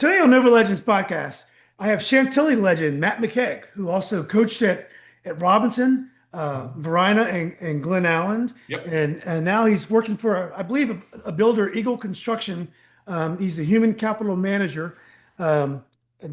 Today on Never Legends podcast, I have Chantilly legend Matt McKeag, who also coached at Robinson, Varina, and Glen Allen, Yep. and now he's working for, I believe, a builder, Eagle Construction. He's the human capital manager down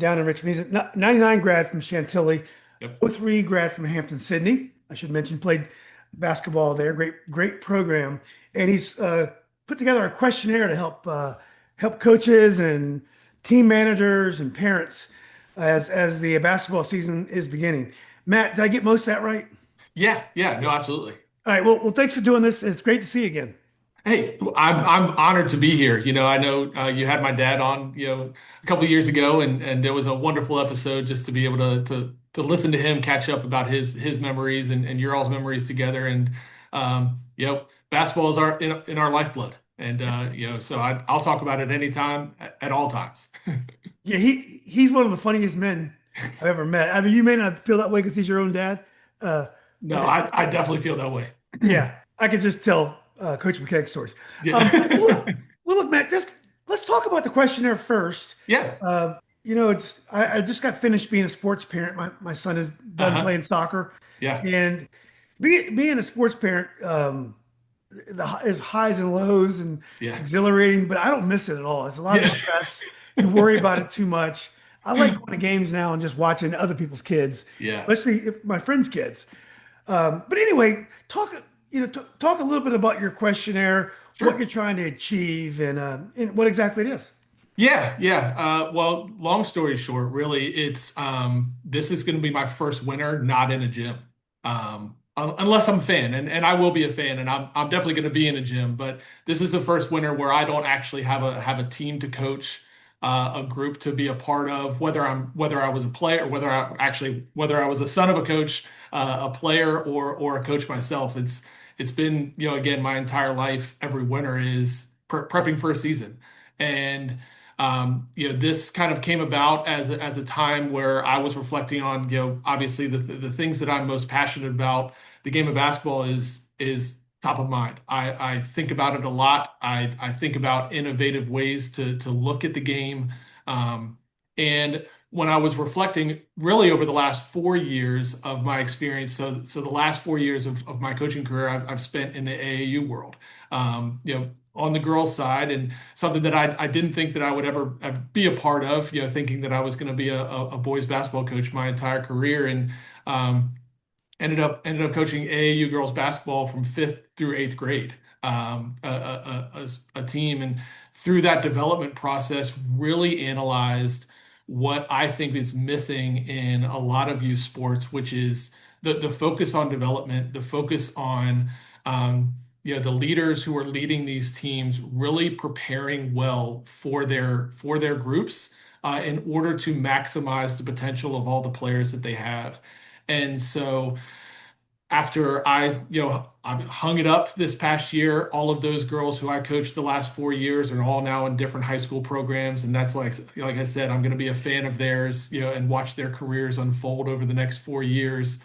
in Richmond. He's a 99 grad from Chantilly, Yep. '03 grad from Hampden-Sydney. I should mention played basketball there. Great program, and he's put together a questionnaire to help coaches and team managers and parents as the basketball season is beginning. Matt, did I get most of that right? Yeah. Yeah. No, absolutely. All right. Well, thanks for doing this. It's great to see you again. Hey, I'm honored to be here. I know you had my dad on, a couple of years ago, and it was a wonderful episode just to be able to listen to him catch up about his memories and your all's memories together. And basketball is in our lifeblood, and so I'll talk about it anytime, at all times. Yeah, he's one of the funniest men I've ever met. I mean, you may not feel that way because he's your own dad. Uh, No, I definitely feel that way. yeah, I could just tell Coach McKeag stories. Yeah. Look, Matt, just let's talk about the questionnaire first. Yeah. I just got finished being a sports parent. My son is done Uh-huh. playing soccer, Yeah. and being a sports parent, there's highs and lows, and it's Yeah. exhilarating, but I don't miss it at all. It's a lot of Yeah. stress. You worry about it too much. I like going to games now and just watching other people's kids, Yeah. especially if my friends' kids. But anyway, talk a little bit about your questionnaire, what Sure. you're trying to achieve, and what exactly it is. Yeah, yeah. Well, long story short, really, it's this is going to be my first winter not in a gym, unless I'm a fan, and I will be a fan, and I'm definitely going to be in a gym. But this is the first winter where I don't actually have a team to coach, a group to be a part of. Whether I was a player, whether I was a son of a coach, a player, or a coach myself. It's been again my entire life. Every winter is prepping for a season. And this kind of came about as a time where I was reflecting on, obviously the things that I'm most passionate about. The game of basketball is top of mind. I think about it a lot. I think about innovative ways to look at the game. And when I was reflecting really over the last 4 years of my experience, so the last 4 years of my coaching career, I've spent in the AAU world. On the girls' side, and something that I didn't think that I would ever be a part of, thinking that I was going to be a boys basketball coach my entire career, and um, ended up coaching AAU girls basketball from fifth through eighth grade, a team, and through that development process, really analyzed what I think is missing in a lot of youth sports, which is the focus on development, the focus on the leaders who are leading these teams really preparing well for their groups, in order to maximize the potential of all the players that they have. And so after I hung it up this past year, all of those girls who I coached the last 4 years are all now in different high school programs, and that's like I said, I'm going to be a fan of theirs, and watch their careers unfold over the next 4 years,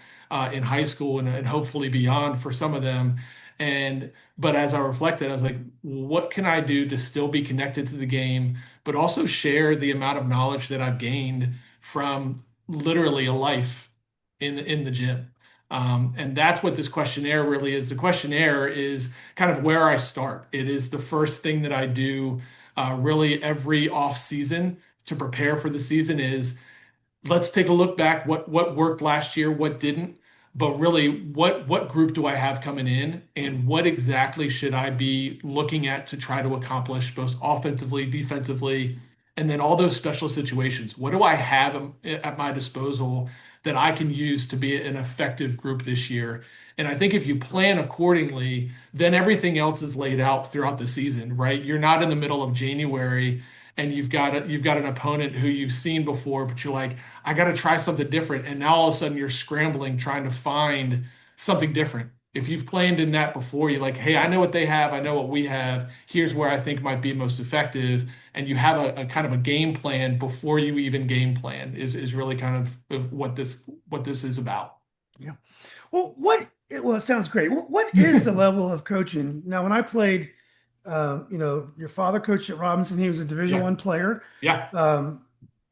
in high school, and hopefully beyond for some of them. And but as I reflected, I was like, what can I do to still be connected to the game, but also share the amount of knowledge that I've gained from literally a life in the gym. And that's what this questionnaire really is. The questionnaire is kind of where I start. It is the first thing that I do, really every off season to prepare for the season. Is let's take a look back, what worked last year, what didn't, but really what group do I have coming in, and what exactly should I be looking at to try to accomplish both offensively, defensively, and then all those special situations. What do I have at my disposal that I can use to be an effective group this year? And I think if you plan accordingly, then everything else is laid out throughout the season, right? You're not in the middle of January and you've got an opponent who you've seen before, but you're like, I got to try something different. And now all of a sudden you're scrambling, trying to find something different. If you've planned in that before, you're like, hey, I know what they have, I know what we have. Here's where I think might be most effective. And you have a kind of a game plan before you even game plan is really kind of what this is about. Yeah. Well, it sounds great. What is the level of coaching? Now, when I played, Your father coached at Robinson. He was a Division Yeah. One player. Yeah. Um,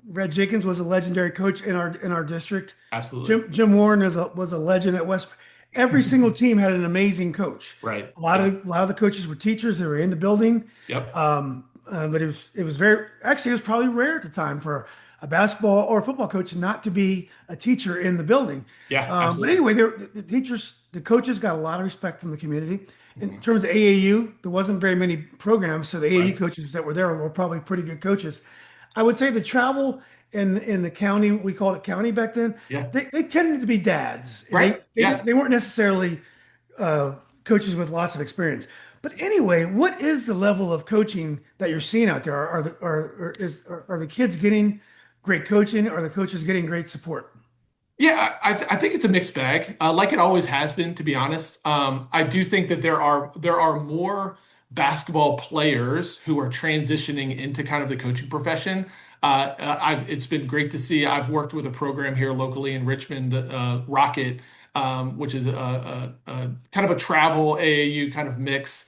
Red Jenkins was a legendary coach in our district. Absolutely. Jim Warren was a legend at West. Every single team had an amazing coach. Right. A lot Yeah. of a lot of the coaches were teachers. They were in the building. Yep. But it was very actually it was probably rare at the time for a basketball or a football coach not to be a teacher in the building. Yeah. But Absolutely. anyway, the teachers, the coaches got a lot of respect from the community. In Mhm. terms of AAU, there wasn't very many programs, so the AAU Right. coaches that were there were probably pretty good coaches. I would say the travel in the county, we called it county back then, Yeah. they tended to be dads. Right. Yeah. They weren't necessarily coaches with lots of experience. But anyway, what is the level of coaching that you're seeing out there? Are the kids getting great coaching? Are the coaches getting great support? Yeah, I think it's a mixed bag, like it always has been, to be honest. I do think that there are more basketball players who are transitioning into kind of the coaching profession. It's been great to see. I've worked with a program here locally in Richmond, Rocket, which is a kind of a travel AAU kind of mix.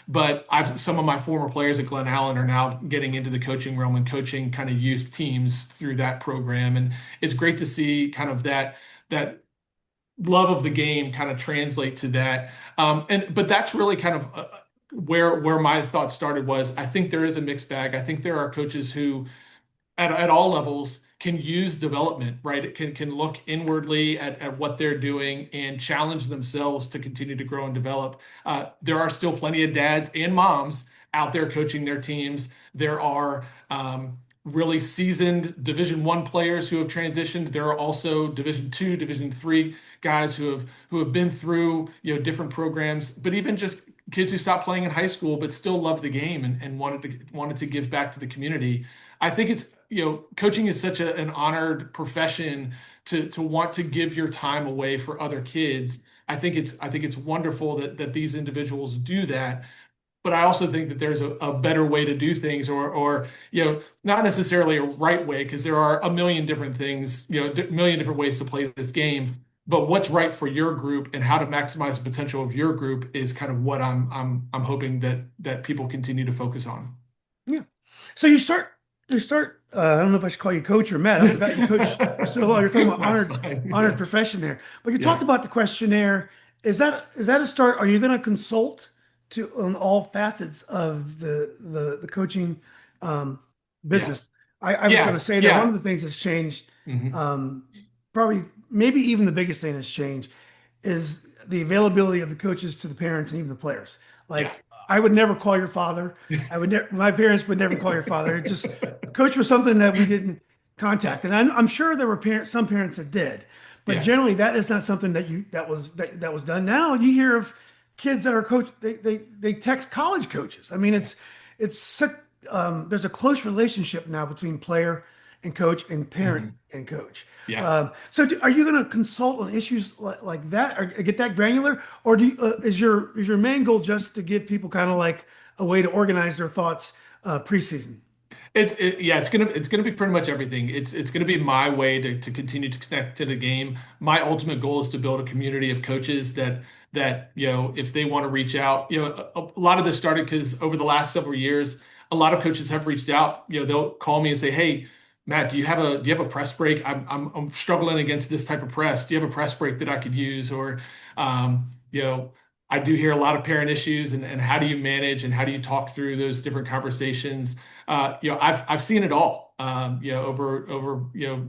But some of my former players at Glen Allen are now getting into the coaching realm and coaching kind of youth teams through that program. And it's great to see kind of that love of the game kind of translate to that. But that's really kind of where my thought started was I think there is a mixed bag. I think there are coaches who at all levels can use development, right? It can look inwardly at what they're doing and challenge themselves to continue to grow and develop. There are still plenty of dads and moms out there coaching their teams. There are really seasoned Division 1 players who have transitioned. There are also Division 2, Division 3 guys who have been through different programs, but even just kids who stopped playing in high school but still love the game and wanted to give back to the community. I think it's coaching is such an honored profession to want to give your time away for other kids. I think it's wonderful that these individuals do that. But I also think that there's a better way to do things, or not necessarily a right way, because there are a million different things, a million different ways to play this game. But what's right for your group and how to maximize the potential of your group is kind of what I'm hoping that people continue to focus on. Yeah. So you start. I don't know if I should call you coach or Matt. I forgot you coach for so long. You're talking about That's honored fine. honored Yeah. profession there. But you talked Yeah. about the questionnaire. Is that a start? Are you going to consult to on all facets of the coaching um, Yeah. business? I was going to Yeah. say that one of Yeah. the things that's changed, Hmm. um, probably maybe even the biggest thing that's changed, is the availability of the coaches to the parents and even the players. Yeah. Like I would never call your father. My parents would never call your father. It just coach was something that we didn't contact, and I'm sure there were some parents that did, but Yeah. generally that is not something that was done. Now you hear of kids that are coach. They text college coaches. I mean, it's such, there's a close relationship now between player and coach and parent Hmm. and coach. Yeah. Are you going to consult on issues like that or get that granular, or is your main goal just to give people kind of like a way to organize their thoughts preseason? Yeah, it's gonna be pretty much everything. It's gonna be my way to continue to connect to the game. My ultimate goal is to build a community of coaches that if they want to reach out, a lot of this started because over the last several years, a lot of coaches have reached out. They'll call me and say, "Hey, Matt, do you have a press break? I'm struggling against this type of press. Do you have a press break that I could use?" Or um, you know. I do hear a lot of parent issues and how do you manage and how do you talk through those different conversations? I've seen it all. Over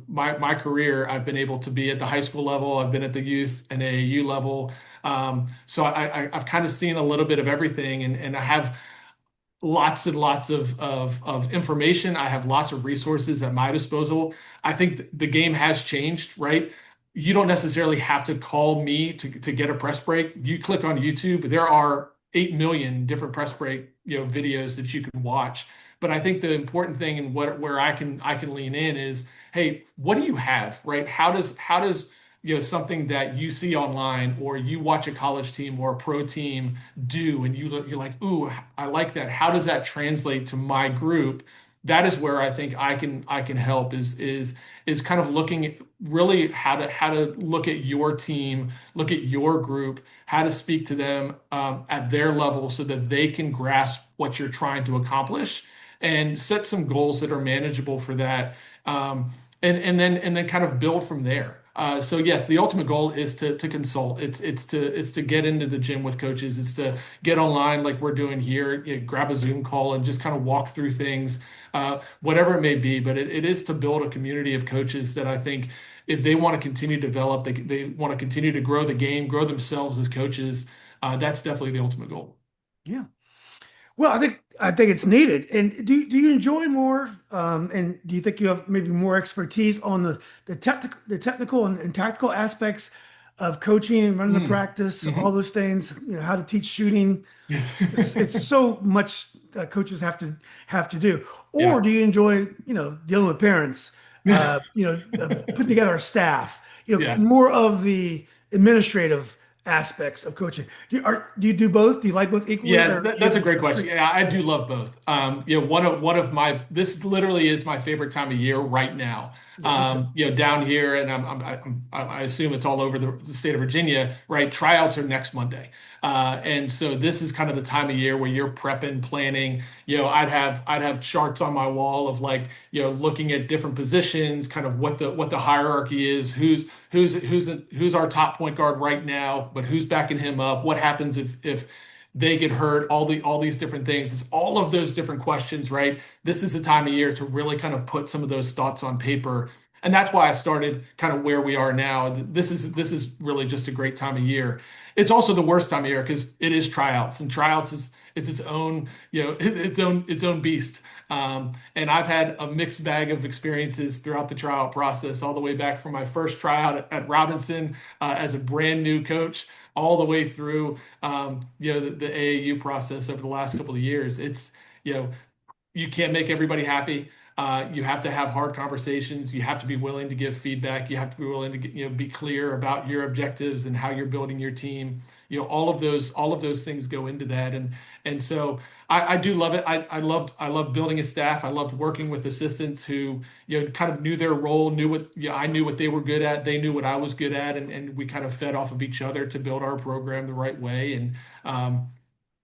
my career, I've been able to be at the high school level. I've been at the youth and AAU level. So I've kind of seen a little bit of everything, and I have lots and lots of information. I have lots of resources at my disposal. I think the game has changed, right? You don't necessarily have to call me to get a press break. You click on YouTube, there are 8 million different press break, videos that you can watch. But I think the important thing and where I can lean in is, hey, what do you have, right? How does something that you see online or you watch a college team or a pro team do and you're like, ooh, I like that. How does that translate to my group? that is where I think I can help is kind of looking at really how to look at your team, look at your group, how to speak to them at their level so that they can grasp what you're trying to accomplish and set some goals that are manageable for that. And then kind of build from there. So yes, the ultimate goal is to consult. It's to get into the gym with coaches. It's to get online like we're doing here, grab a Zoom call and just kind of walk through things, whatever it may be. But it is to build a community of coaches that I think if they want to continue to develop, they want to continue to grow the game, grow themselves as coaches. That's definitely the ultimate goal. Yeah. Well, I think it's needed. And do you enjoy more? And do you think you have maybe more expertise on the technical and tactical aspects of coaching and running the Mm. practice, all Hmm. those things? How to teach shooting. It's so much coaches have to do. Or Yeah. do you enjoy dealing with parents? Putting together a staff. Yeah. More of the administrative aspects of coaching. Do you do both? Do you like both equally, Yeah, or do you that's have a great a question. strict? Yeah, I do love both. One of my this literally is my favorite time of year right now. Yeah, me too. Down here, and I assume it's all over the state of Virginia, right? Tryouts are next Monday, and so this is kind of the time of year where you're prepping, planning. I'd have charts on my wall of like looking at different positions, kind of what the hierarchy is, who's our top point guard right now, but who's backing him up? What happens if they get hurt, all these different things. It's all of those different questions, right? This is the time of year to really kind of put some of those thoughts on paper. And that's why I started kind of where we are now. This is really just a great time of year. It's also the worst time of year because it is tryouts, and tryouts is its own, its own beast. And I've had a mixed bag of experiences throughout the tryout process, all the way back from my first tryout at Robinson as a brand new coach, all the way through the AAU process over the last couple of years. It's you know you can't make everybody happy. You have to have hard conversations. You have to be willing to give feedback. You have to be willing to be clear about your objectives and how you're building your team. All of those things go into that, and so I do love it. I loved building a staff. I loved working with assistants who kind of knew their role, knew what I knew what they were good at. They knew what I was good at, and we kind of fed off of each other to build our program the right way. Um,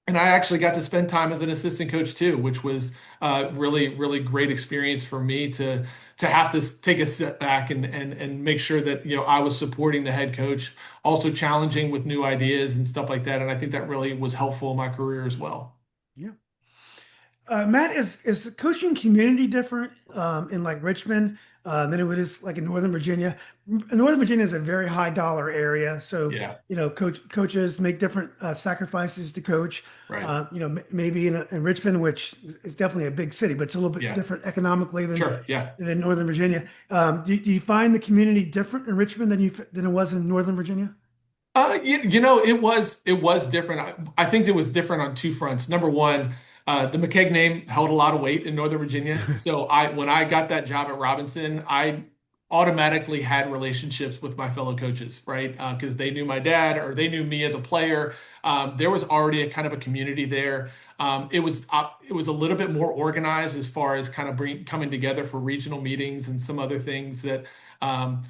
and I actually got to spend time as an assistant coach too, which was really, really great experience for me to have to take a step back and make sure that I was supporting the head coach, also challenging with new ideas and stuff like that. And I think that really was helpful in my career as well. Yeah. Matt, is the coaching community different in like Richmond than it is like in Northern Virginia? Northern Virginia is a very high dollar area, so Yeah, coaches make different sacrifices to coach. right. Maybe in Richmond, which is definitely a big city, but it's a little bit Yeah, different economically than sure. Yeah. than Northern Virginia. Do you find the community different in Richmond than it was in Northern Virginia? It was different. I think it was different on two fronts. Number one, the McKeag name held a lot of weight in Northern Virginia. So when I got that job at Robinson, I automatically had relationships with my fellow coaches, right? Because they knew my dad or they knew me as a player. There was already a kind of a community there. It was a little bit more organized as far as kind of coming together for regional meetings and some other things that. Um,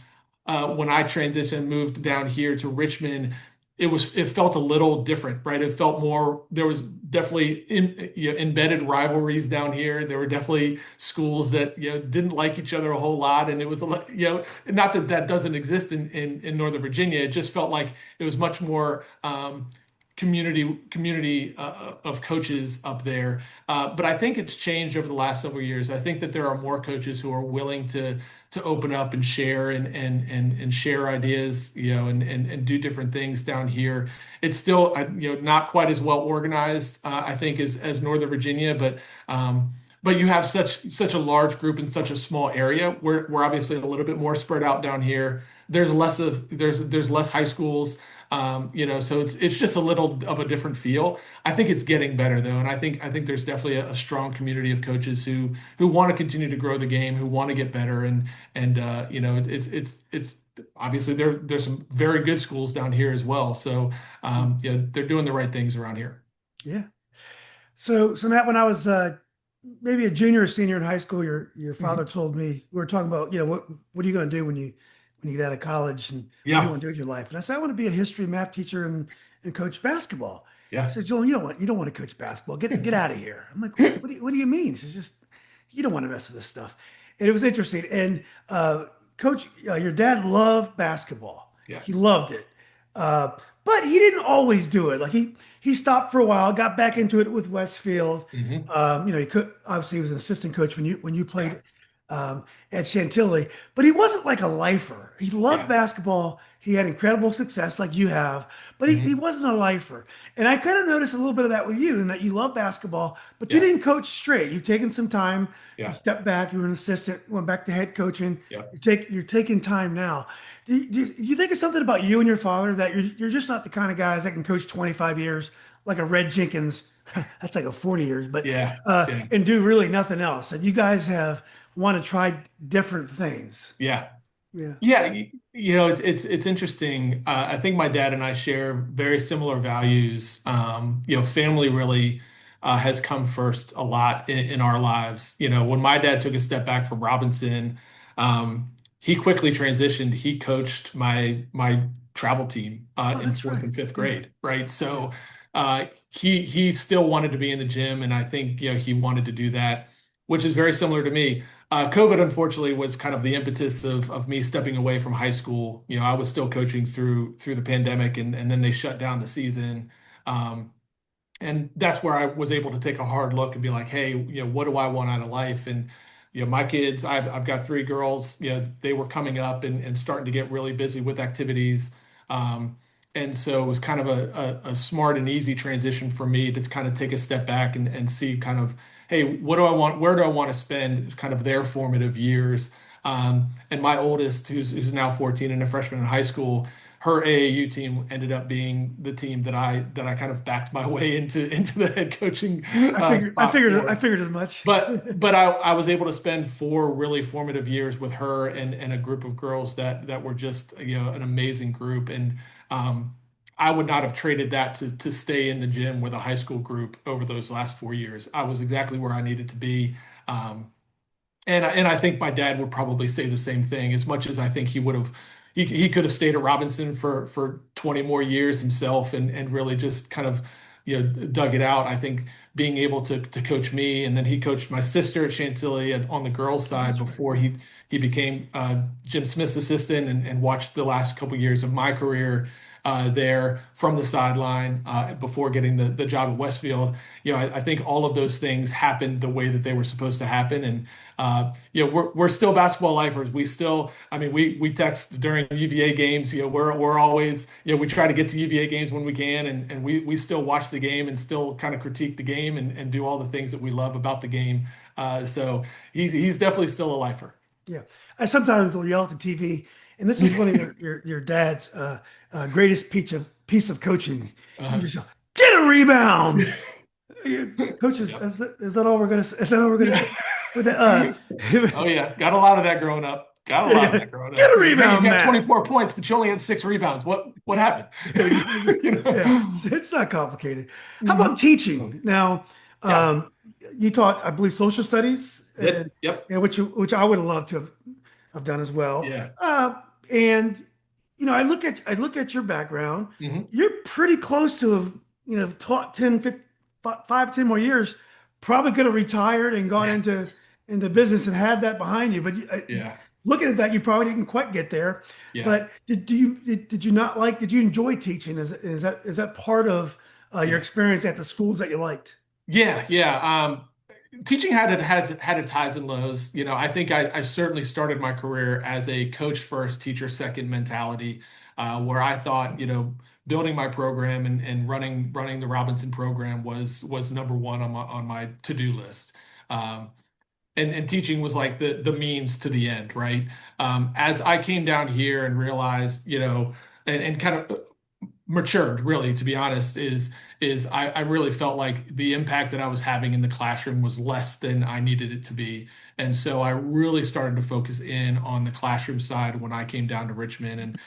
when I transitioned, moved down here to Richmond, it felt a little different, right? It felt more. There was definitely embedded rivalries down here. There were definitely schools that didn't like each other a whole lot, and it was not that that doesn't exist in Northern Virginia. It just felt like it was much more. Community of coaches up there. But I think it's changed over the last several years. I think that there are more coaches who are willing to open up and share and share ideas, and do different things down here. It's still not quite as well organized, I think, as Northern Virginia, but you have such a large group in such a small area. We're obviously a little bit more spread out down here. There's less high schools, so it's just a little of a different feel. I think it's getting better though, and I think there's definitely a strong community of coaches who want to continue to grow the game, who want to get better, and it's obviously there's some very good schools down here as well. So they're doing the right things around here. Yeah. So Matt, when I was maybe a junior or senior in high school, your father Mhm. told me we were talking about, what are you going to do when you get out of college and what do you Yeah. want to do with your life? And I said, I want to be a history math teacher and coach basketball. He Yeah. says, Joel, you don't want to coach basketball. Get out of here. I'm like, what do you mean? He says, just you don't want to mess with this stuff. And it was interesting. And coach, your dad loved basketball. Yeah. He loved it. Uh, but he didn't always do it. Like he stopped for a while, got back into it with Westfield. Hmm. He could obviously he was an assistant coach when you Yeah. played at Chantilly, but he wasn't like a lifer. He loved Yeah. basketball. He had incredible success like you have, but he Hmm. wasn't a lifer. And I kind of noticed a little bit of that with you, in that you love basketball, but you Yeah. didn't coach straight. You've taken some time. You Yeah. stepped back. You were an assistant. Went back to head coaching. Yeah. You're taking time now. Do you think it's something about you and your father that you're just not the kind of guys that can coach 25 years like a Red Jenkins? That's like a 40 years, but Yeah. Yeah. and do really nothing else. And you guys have want to try different things. Yeah. Yeah. Yeah, it's interesting. I think my dad and I share very similar values. Family really has come first a lot in our lives. When my dad took a step back from Robinson, he quickly transitioned. He coached my travel team Oh, in that's fourth right. and fifth Yeah. grade, right? Yeah. So he still wanted to be in the gym, and I think he wanted to do that, which is very similar to me. COVID, unfortunately, was kind of the impetus of me stepping away from high school. I was still coaching through the pandemic, and then they shut down the season. Um, and that's where I was able to take a hard look and be like, hey, what do I want out of life? And my kids, I've got three girls. They were coming up and starting to get really busy with activities. Um, and so it was kind of a smart and easy transition for me to kind of take a step back and see kind of, hey, what do I want? Where do I want to spend kind of their formative years? And my oldest, who's now 14 and a freshman in high school, her AAU team ended up being the team that I kind of backed my way into the head coaching spot I for. figured as much. But I was able to spend 4 really formative years with her and a group of girls that were just an amazing group. And I would not have traded that to stay in the gym with a high school group over those last 4 years. I was exactly where I needed to be. And I think my dad would probably say the same thing, as much as I think he could have stayed at Robinson for 20 more years himself and really just kind of dug it out. I think being able to coach me, and then he coached my sister at Chantilly on the girls' Oh, side that's right. before Yeah. he became Jim Smith's assistant, and watched the last couple years of my career there from the sideline before getting the job at Westfield. I think all of those things happened the way that they were supposed to happen. And we're still basketball lifers. We still, I mean, we text during UVA games. We're always, we try to get to UVA games when we can, and we still watch the game and still kind of critique the game and do all the things that we love about the game. So he's definitely still a lifer. Yeah. I sometimes will yell at the TV, and this was one of your dad's greatest piece of coaching. You Uh, just yell, get a rebound. Coaches, yep. is that all we're gonna say? Is that all we're gonna say? With the, Oh yeah, got a lot of that growing up. Got a lot of yeah, that growing get up. a Hey, you rebound, got Matt. 24 points, but you only had 6 rebounds. What happened? You Yeah, know? it's not complicated. How about Mhm. teaching? Now, Yeah, you taught, I believe, social studies, and did. Yep. which I would have loved to have done as well. Yeah. And I look at your background. Hmm. You're pretty close to have taught 10, 15, 5, 10 more years. Probably could have retired and gone into business and had that behind you. But Yeah. looking at that, you probably didn't quite get there. Yeah. But did you not like? Did you enjoy teaching? Is that part of your Yeah. experience at the schools that you liked? Yeah. Yeah. Teaching had its highs and lows. I think I certainly started my career as a coach first, teacher second mentality, where I thought, building my program and running the Robinson program was number one on my to-do list. Um, and teaching was like the means to the end, right? As I came down here and realized, and kind of matured, really, to be honest, is I really felt like the impact that I was having in the classroom was less than I needed it to be. And so I really started to focus in on the classroom side when I came down to Richmond, and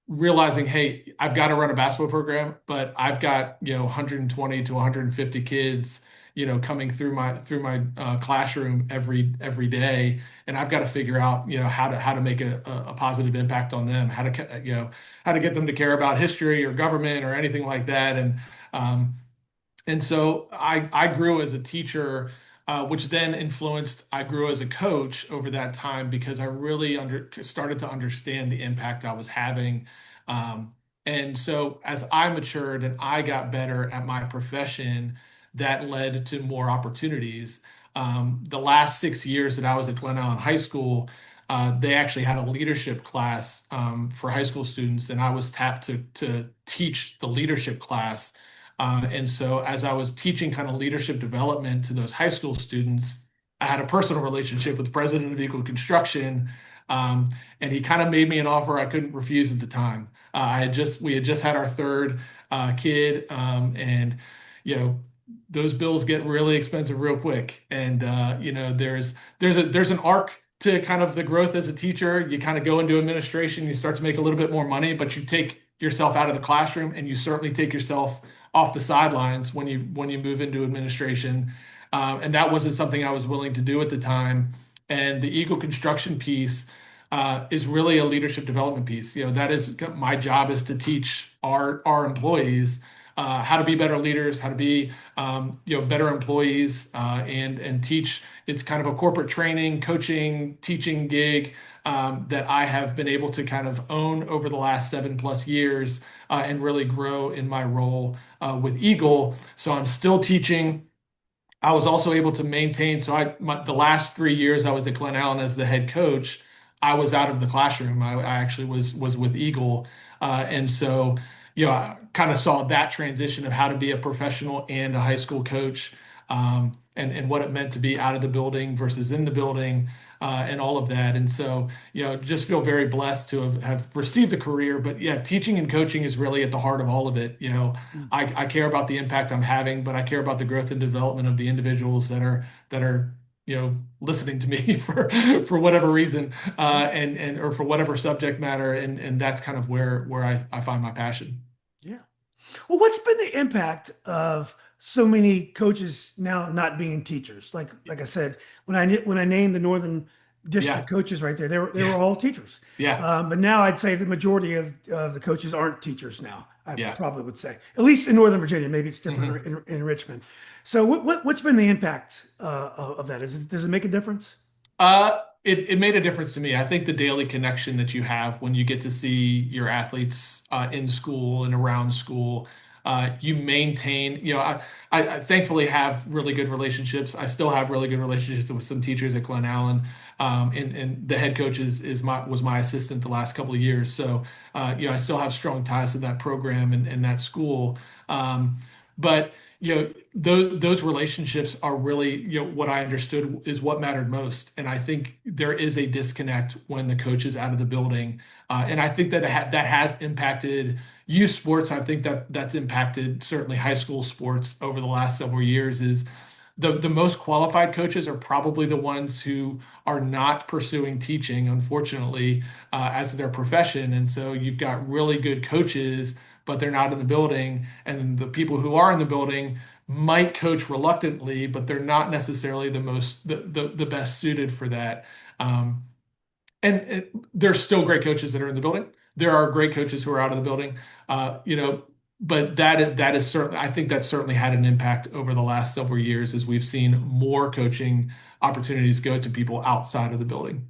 realizing, hey, I've got to run a basketball program, but I've got, 120 to 150 kids coming through my classroom every day, and I've got to figure out, how to make a positive impact on them, how to get them to care about history or government or anything like that. Um, and so I grew as a teacher, which then influenced, I grew as a coach over that time because I really started to understand the impact I was having. Um, and so as I matured and I got better at my profession, that led to more opportunities. The last 6 years that I was at Glen Allen High School, they actually had a leadership class for high school students, and I was tapped to teach the leadership class. And so, as I was teaching kind of leadership development to those high school students, I had a personal relationship with the president of Eagle Construction, um, and he kind of made me an offer I couldn't refuse at the time. We had just had our third kid, and you know, those bills get really expensive real quick. And there's an arc to kind of the growth as a teacher. You kind of go into administration, you start to make a little bit more money, but you take yourself out of the classroom, and you certainly take yourself off the sidelines when you move into administration. And that wasn't something I was willing to do at the time. And the Eagle construction piece is really a leadership development piece. That is my job, is to teach our employees how to be better leaders, how to be better employees, and teach. It's kind of a corporate training, coaching, teaching gig that I have been able to kind of own over the last 7+ years, and really grow in my role with Eagle. So I'm still teaching. I was also able to maintain. So the last 3 years I was at Glen Allen as the head coach, I was out of the classroom. I actually was with Eagle, and so I kind of saw that transition of how to be a professional and a high school coach, and what it meant to be out of the building versus in the building, and all of that. And so just feel very blessed to have received the career. But yeah, teaching and coaching is really at the heart of all of it. I care about the impact I'm having, but I care about the growth and development of the individuals that are listening to me for whatever reason, and or for whatever subject matter, and that's kind of where I find my passion. Yeah. Well, what's been the impact of so many coaches now not being teachers? Like I said, when I named the Northern District Yeah, coaches right there, they were yeah, all teachers. yeah, But now I'd say the majority of the coaches aren't teachers now. I yeah. probably would say, at least in Northern Virginia. Maybe it's different Mhm. in Richmond. So what's been the impact of that? Does it make a difference? It made a difference to me. I think the daily connection that you have when you get to see your athletes in school and around school, you maintain. I thankfully have really good relationships. I still have really good relationships with some teachers at Glen Allen, and the head coach was my assistant the last couple of years. So I still have strong ties to that program and that school. But those relationships are really, what I understood is what mattered most. And I think there is a disconnect when the coach is out of the building. And I think that has impacted youth sports. I think that's impacted certainly high school sports over the last several years. Is the most qualified coaches are probably the ones who are not pursuing teaching, unfortunately, as their profession. And so you've got really good coaches, but they're not in the building. And the people who are in the building might coach reluctantly, but they're not necessarily the best suited for that. Um, and there's still great coaches that are in the building. There are great coaches who are out of the building. But that is certainly, I think that certainly had an impact over the last several years as we've seen more coaching opportunities go to people outside of the building.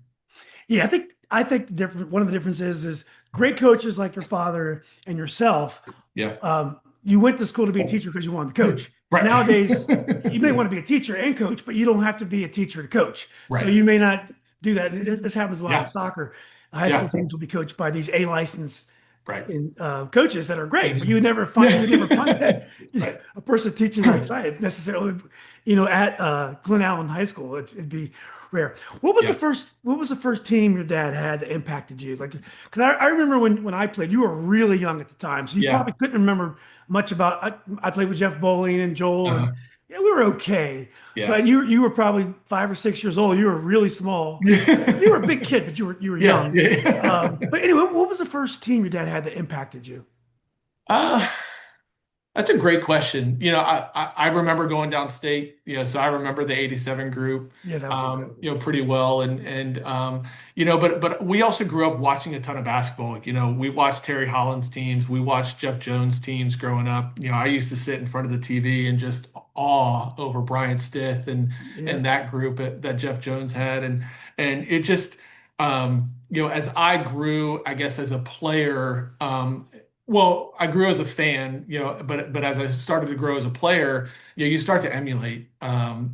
Yeah, I think one of the differences is great coaches like your father and yourself. Yeah. You went to school to be a teacher because you wanted to coach. Right. Nowadays, you may want to be a teacher and coach, but you don't have to be a teacher to coach. So Right. you may not do that. This happens a lot in Yeah. soccer. High school Yeah. teams will be coached by these A licensed Right. coaches that are great, but Mhm. you would never find Yeah. that Right. a person teaching like science necessarily, at Glen Allen High School. It'd be rare. Yeah. What was the first team your dad had that impacted you? Like, because I remember when I played, you were really young at the time, so you Yeah. probably couldn't remember much about. I played with Jeff Bowling and Joel, and Uh-huh. yeah, we were okay. Yeah. But you were probably 5 or 6 years old. You were really small. You were a big kid, but you were Yeah. young. Yeah. But anyway, what was the first team your dad had that impacted you? Uh, That's a great question. I remember going downstate, so I remember the 87 group, Yeah, that was incredible. pretty well. But we also grew up watching a ton of basketball. We watched Terry Holland's teams, we watched Jeff Jones' teams growing up. I used to sit in front of the TV and just awe over Bryant Stith Yeah. and that group that Jeff Jones had. And it just, as I grew, I guess as a player, well, I grew as a fan, but as I started to grow as a player, you start to emulate,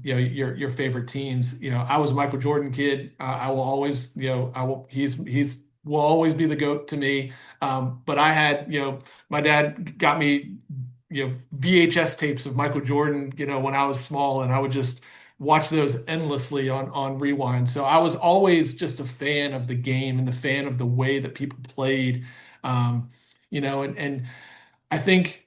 your favorite teams. I was a Michael Jordan kid. I will always, I will. He's will always be the GOAT to me. But I had, my dad got me, VHS tapes of Michael Jordan, when I was small, and I would just watch those endlessly on rewind. So I was always just a fan of the game and the fan of the way that people played. Um, and I think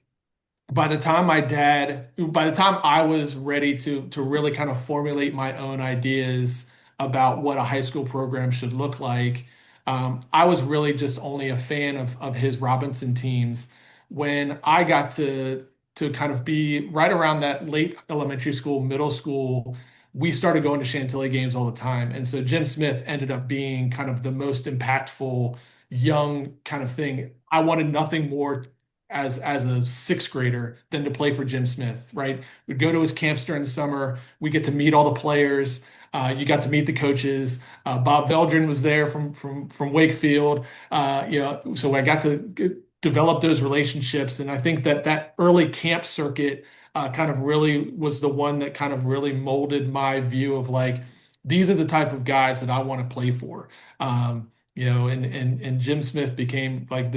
by the time I was ready to really kind of formulate my own ideas about what a high school program should look like, I was really just only a fan of his Robinson teams. When I got to kind of be right around that late elementary school, middle school, we started going to Chantilly games all the time. And so Jim Smith ended up being kind of the most impactful young kind of thing. I wanted nothing more as a sixth grader than to play for Jim Smith, right? We'd go to his camps during the summer. We get to meet all the players. You got to meet the coaches. Bob Veldrin was there from Wakefield. So I got to develop those relationships, and I think that early camp circuit kind of really was the one that kind of really molded my view of like these are the type of guys that I want to play for. And Jim Smith became like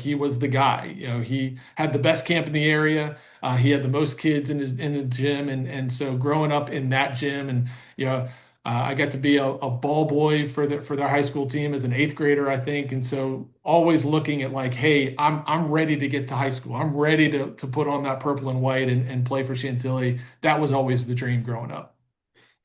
he was the guy. He had the best camp in the area. He had the most kids in the gym, and so growing up in that gym, and I got to be a ball boy for their high school team as an eighth grader, I think. And so always looking at like, hey, I'm ready to get to high school. I'm ready to put on that purple and white and play for Chantilly. That was always the dream growing up.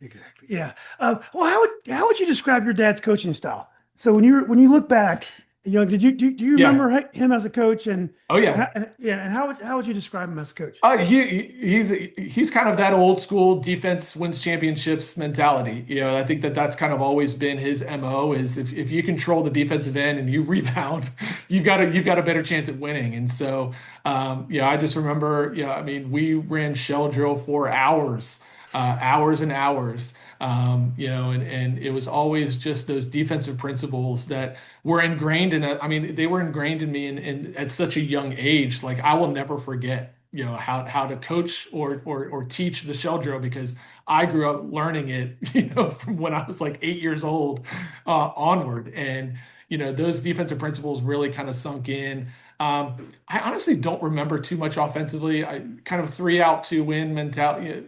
Exactly. Yeah. Well, how would you describe your dad's coaching style? So when you look back, do you Yeah. remember him as a coach Oh yeah. yeah, and how would you describe him as a coach? He's kind of that old school defense wins championships mentality. I think that's kind of always been his MO is if you control the defensive end and you rebound, you've got a better chance at winning. And so I just remember, I mean, we ran shell drill for hours, hours and hours. And it was always just those defensive principles that were ingrained I mean, they were ingrained in me at such a young age. Like I will never forget, how to coach or teach the shell drill because I grew up learning it, from when I was like 8 years old, onward. And, those defensive principles really kind of sunk in. I honestly don't remember too much offensively. I kind of 3 out, 2 in mentality,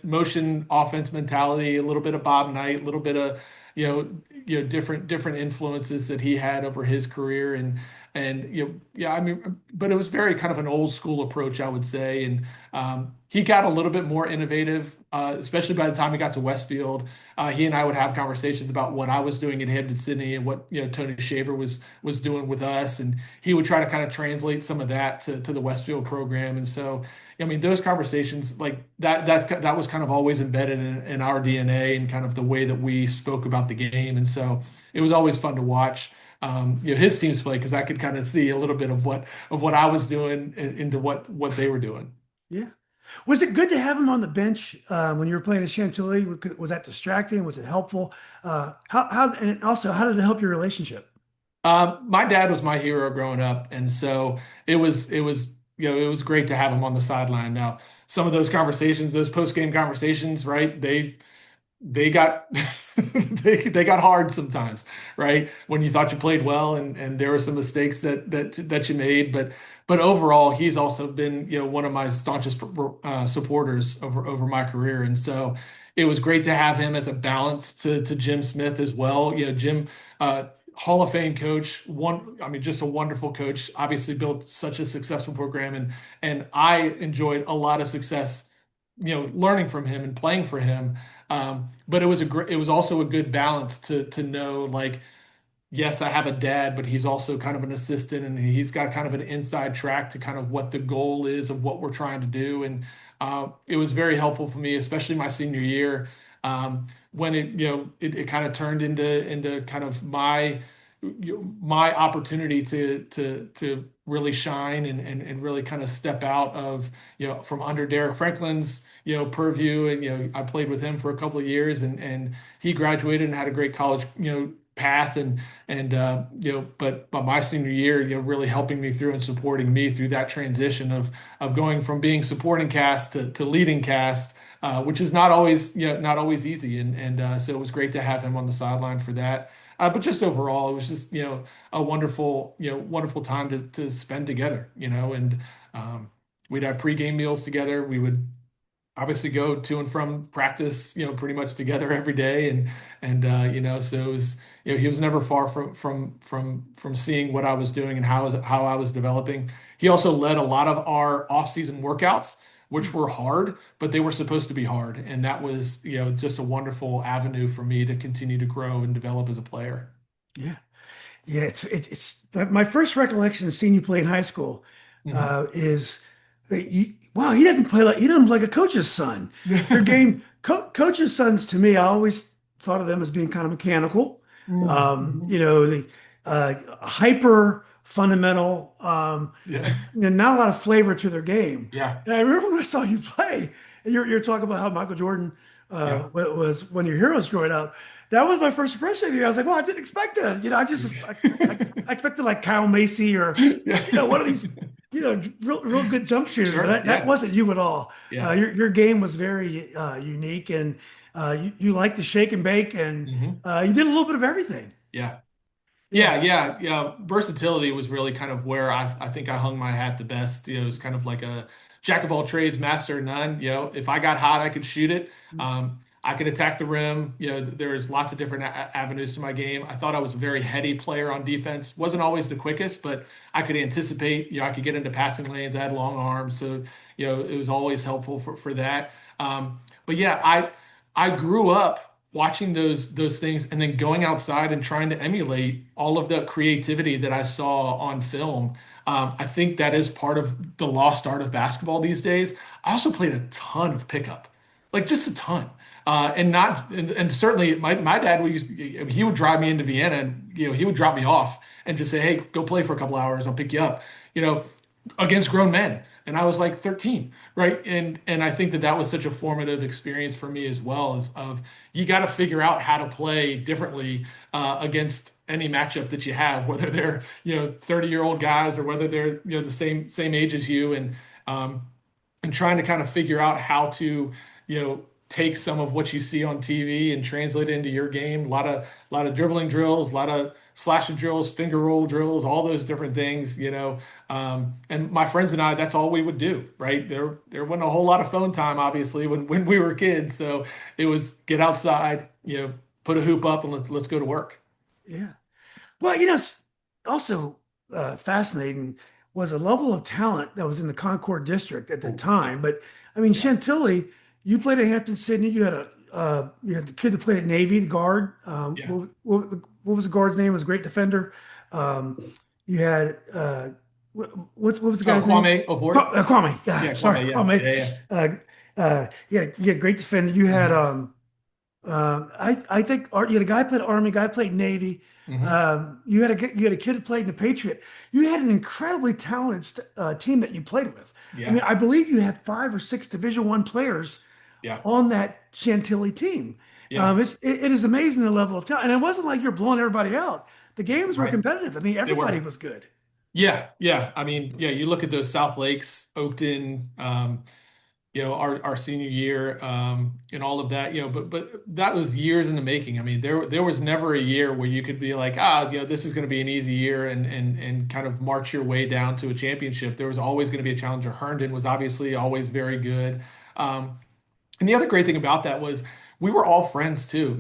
motion offense mentality, a little bit of Bob Knight, a little bit of different influences that he had over his career, and yeah, I mean, but it was very kind of an old school approach, I would say, and he got a little bit more innovative, especially by the time he got to Westfield. He and I would have conversations about what I was doing in Hampden-Sydney and what Tony Shaver was doing with us, and he would try to kind of translate some of that to the Westfield program. And so, I mean, those conversations like that was kind of always embedded in our DNA and kind of the way that we spoke about the game. And so it was always fun to watch. His teams play because I could kind of see a little bit of what I was doing into what they were doing. Yeah. Was it good to have him on the bench when you were playing at Chantilly? Was that distracting? Was it helpful? And also how did it help your relationship? My dad was my hero growing up, and so it was great to have him on the sideline. Now, some of those conversations, those post game conversations, right? They got they got hard sometimes, right? When you thought you played well and there were some mistakes that you made, but overall, he's also been one of my staunchest supporters over my career, and so it was great to have him as a balance to Jim Smith as well. Jim. Hall of Fame coach, I mean, just a wonderful coach. Obviously, built such a successful program, and I enjoyed a lot of success, learning from him and playing for him. But it was also a good balance to know like yes, I have a dad, but he's also kind of an assistant, and he's got kind of an inside track to kind of what the goal is of what we're trying to do. And it was very helpful for me, especially my senior year, when it kind of turned into kind of my opportunity to really shine and really kind of step out of from under Derek Franklin's purview. And I played with him for a couple of years, and he graduated and had a great college path. But my senior year, really helping me through and supporting me through that transition of going from being supporting cast to leading cast, which is not always easy. And so it was great to have him on the sideline for that. But just overall, it was just a wonderful time to spend together. And we'd have pregame meals together. We would obviously go to and from practice, pretty much together every day. And so it was, he was never far from seeing what I was doing and how I was developing. He also led a lot of our off-season workouts, which were hard, but they were supposed to be hard. And that was, just a wonderful avenue for me to continue to grow and develop as a player. Yeah. Yeah, it's my first recollection of seeing you play in high school Mhm. is that wow, he doesn't play like a coach's son. Your game, coach's sons to me, I always thought of them as being kind of mechanical, Mhm. the hyper fundamental, Yeah. not a lot of flavor to their game. Yeah. And I remember when I saw you play, and you're talking about how Michael Jordan Yeah. was one of your heroes growing up. That was my first impression of you. I was like, well, I didn't expect that. I expected like Kyle Macy or Yeah. one of these real good jump shooters, but Sure. that Yeah. wasn't you at all. Yeah. Your game was very unique, and you like to shake and bake, and Mhm. you did a little bit of everything. Yeah. Yeah, Yeah. Versatility was really kind of where I think I hung my hat the best. It was kind of like a jack of all trades, master of none. If I got hot, I could shoot it. I could attack the rim. There's lots of different avenues to my game. I thought I was a very heady player on defense. Wasn't always the quickest, but I could anticipate. I could get into passing lanes. I had long arms, so it was always helpful for that. But yeah, I grew up watching those things and then going outside and trying to emulate all of the creativity that I saw on film. I think that is part of the lost art of basketball these days. I also played a ton of pickup, like just a ton. And certainly my dad he would drive me into Vienna, and he would drop me off and just say, "Hey, go play for a couple hours. I'll pick you up." You know, against grown men, and I was like 13, right? And I think that was such a formative experience for me as well. Of you got to figure out how to play differently against any matchup that you have, whether they're 30-year-old guys or whether they're the same age as you, and trying to kind of figure out how to, take some of what you see on TV and translate it into your game. A lot of dribbling drills, a lot of slashing drills, finger roll drills, all those different things, And my friends and I, that's all we would do, right? There wasn't a whole lot of phone time, obviously, when we were kids. So it was get outside, put a hoop up and let's go to work. yeah. Well, also fascinating was a level of talent that was in the Concord district at the Oh, time. But I mean, yeah, Chantilly, you played at Hampden-Sydney. You had the kid that played at Navy, the guard. yeah. What was the guard's name? It was a great defender. You had what was the Oh, guy's name? Kwame Ovord. Kwame. Yeah, Yeah, sorry, Kwame. Yeah, Kwame. yeah, yeah. You had a great defender. You had Hmm. I think you had a guy played Army, guy played Navy. Hmm. You had a kid who played in the Patriot. You had an incredibly talented team that you played with. I mean, Yeah, I believe you had 5 or 6 Division I players yeah, on that Chantilly team. yeah. It is amazing the level of talent, and it wasn't like you're blowing everybody out. The games were Right. competitive. I mean, They everybody were. was good. Yeah, yeah. I mean, yeah, you look at those South Lakes, Oakton, our senior year, and all of that, but that was years in the making. I mean, there was never a year where you could be like, this is going to be an easy year and kind of march your way down to a championship. There was always going to be a challenger. Herndon was obviously always very good. And the other great thing about that was we were all friends too.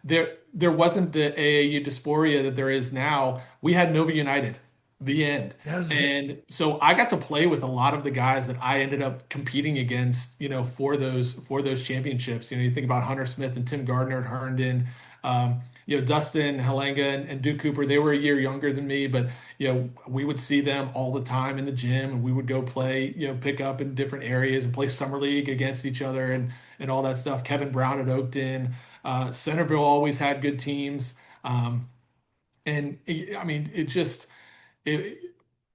There wasn't the AAU dysphoria that there is now. We had Nova United, the end. That was it. And so I got to play with a lot of the guys that I ended up competing against, for those championships. You think about Hunter Smith and Tim Gardner at Herndon. Dustin, Halenga, and Duke Cooper, they were a year younger than me, but we would see them all the time in the gym, and we would go play, pick up in different areas and play summer league against each other and all that stuff. Kevin Brown at Oakton, Centerville always had good teams, and I mean, it,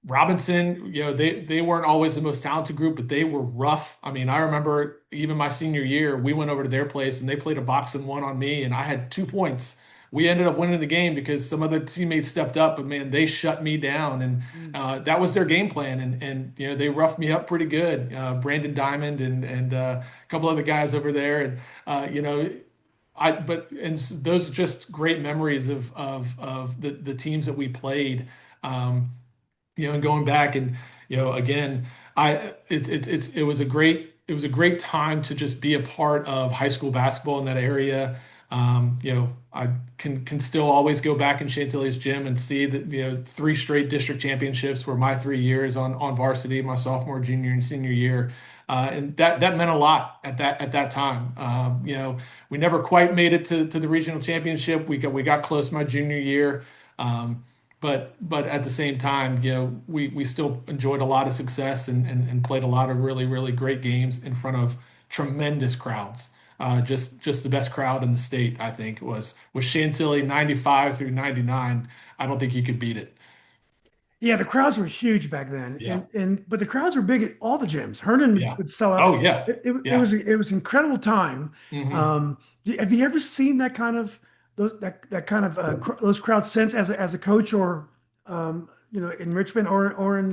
Robinson, they weren't always the most talented group, but they were rough. I mean, I remember even my senior year, we went over to their place and they played a box and one on me, and I had 2 points. We ended up winning the game because some other teammates stepped up, but man, they shut me down, and Mm. that was their game plan. And they roughed me up pretty good. Brandon Diamond and a couple other guys over there, and those are just great memories of the teams that we played. Um, and going back and again, it was a great time to just be a part of high school basketball in that area. I can still always go back in Chantilly's gym and see that 3 straight district championships were my 3 years on varsity, my sophomore, junior, and senior year. And that meant a lot at that time. We never quite made it to the regional championship. We got close my junior year. But at the same time, we still enjoyed a lot of success and played a lot of really, really great games in front of tremendous crowds. Just the best crowd in the state, I think, was Chantilly 95 through 99. I don't think you could beat it. Yeah, the crowds were huge back then, Yeah. and but the crowds were big at all the gyms. Herndon Yeah. would sell out. Oh yeah. Yeah. It was an incredible time. Hmm. Have you ever seen that kind of that kind of those crowds since as a coach or in Richmond or in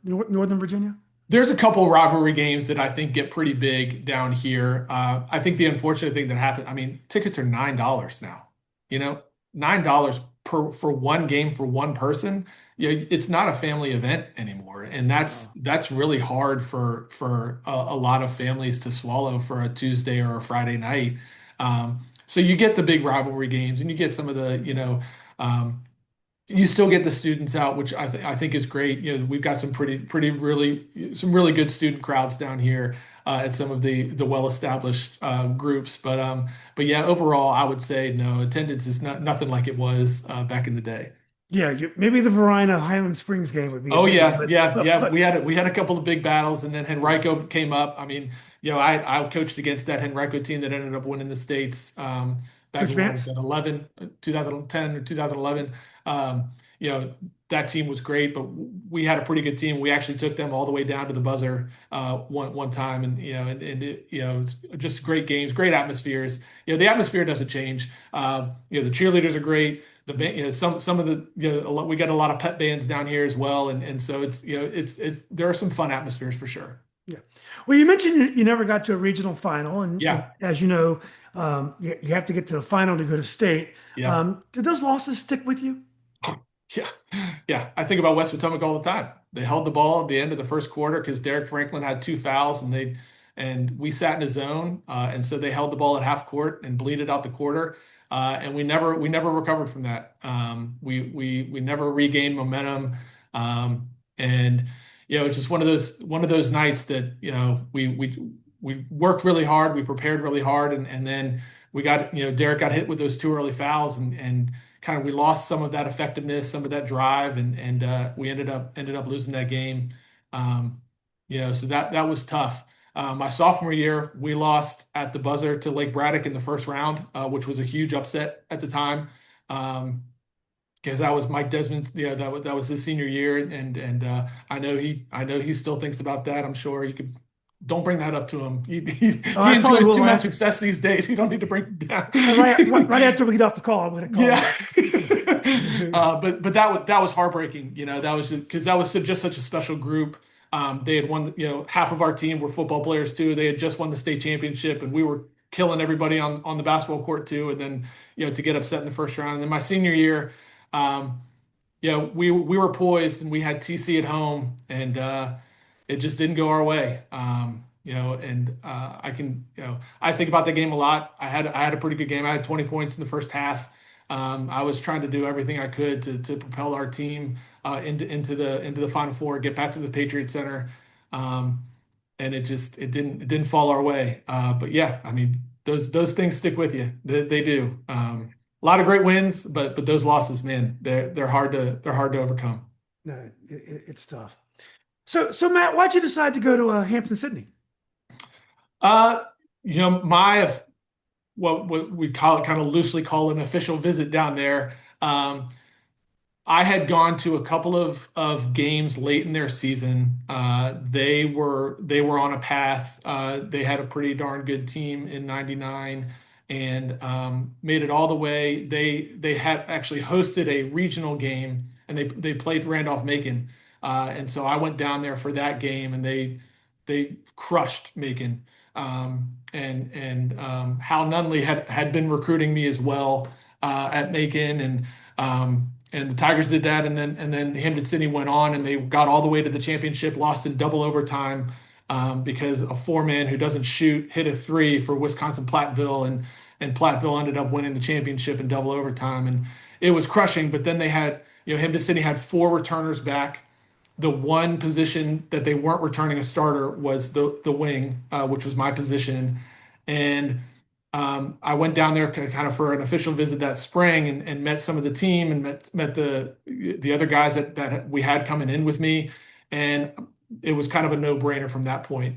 Northern Virginia? There's a couple rivalry games that I think get pretty big down here. I think the unfortunate thing that happened, I mean, tickets are $9 now. You know, $9 per for one game for one person. It's not a family event anymore, and that's really hard for a lot of families to swallow for a Tuesday or a Friday night. So you get the big rivalry games, and you get some of the you still get the students out, which I think is great. We've got some really good student crowds down here at some of the well-established groups. But yeah, overall, I would say no, attendance is nothing like it was back in the day. Yeah, maybe the Varina Highland Springs game would be a Oh biggie, yeah, yeah, but yeah. but We had a couple of big battles, and then Henrico came up. I mean, I coached against that Henrico team that ended up winning the states back Coach in what was Vance. that 11, 2010 or 2011. Um, that team was great, but we had a pretty good team. We actually took them all the way down to the buzzer one time, and it's just great games, great atmospheres. The atmosphere doesn't change. The cheerleaders are great. The band, some of the we got a lot of pep bands down here as well, and so it's there are some fun atmospheres for sure. Yeah. Well, you mentioned you never got to a regional final, and Yeah, as you know, you have to get to the final to go to state. yeah. Did those losses stick with you? Yeah, yeah. I think about West Potomac all the time. They held the ball at the end of the first quarter because Derek Franklin had 2 fouls, and we sat in a zone, and so they held the ball at half court and bleeded out the quarter, and we never recovered from that. We never regained momentum, and it's just one of those nights that we worked really hard, we prepared really hard, and then we got Derek got hit with those 2 early fouls, and kind of we lost some of that effectiveness, some of that drive, and we ended up losing that game. So that was tough. My sophomore year, we lost at the buzzer to Lake Braddock in the first round, which was a huge upset at the time. Because that was Mike Desmond's, that was his senior year, and I know he still thinks about that. I'm sure you could. Don't bring that up to him. Oh, He I probably enjoys will. too much success these days. You don't need to bring it down. Right after we get off the call, I'm going to call Yeah. him. But that was heartbreaking. That was because that was just such a special group. They had won, half of our team were football players too. They had just won the state championship, and we were killing everybody on the basketball court too. And then, to get upset in the first round. And then my senior year, um, we were poised and we had TC at home, and it just didn't go our way. And I think about the game a lot. I had a pretty good game. I had 20 points in the first half. I was trying to do everything I could to propel our team into the Final Four, get back to the Patriot Center, um, and it didn't fall our way. But yeah, I mean those things stick with you. They do. a lot of great wins, but those losses, man, they're hard to overcome. No, it's tough. So Matt, why'd you decide to go to Hampton-Sydney? Uh, my what we call it, kind of loosely call an official visit down there. I had gone to a couple of games late in their season. They were on a path. They had a pretty darn good team in '99 and made it all the way. They had actually hosted a regional game and they played Randolph-Macon. And so I went down there for that game and they crushed Macon. And Hal Nunley had been recruiting me as well at Macon and the Tigers did that, and then Hampden-Sydney went on, and they got all the way to the championship, lost in double overtime because a four-man who doesn't shoot hit a three for Wisconsin Platteville, and Platteville ended up winning the championship in double overtime, and it was crushing. But then they had, Hampden-Sydney had four returners back. The one position that they weren't returning a starter was the wing, which was my position, and I went down there kind of for an official visit that spring and met some of the team and met the other guys that we had coming in with me, and it was kind of a no-brainer from that point.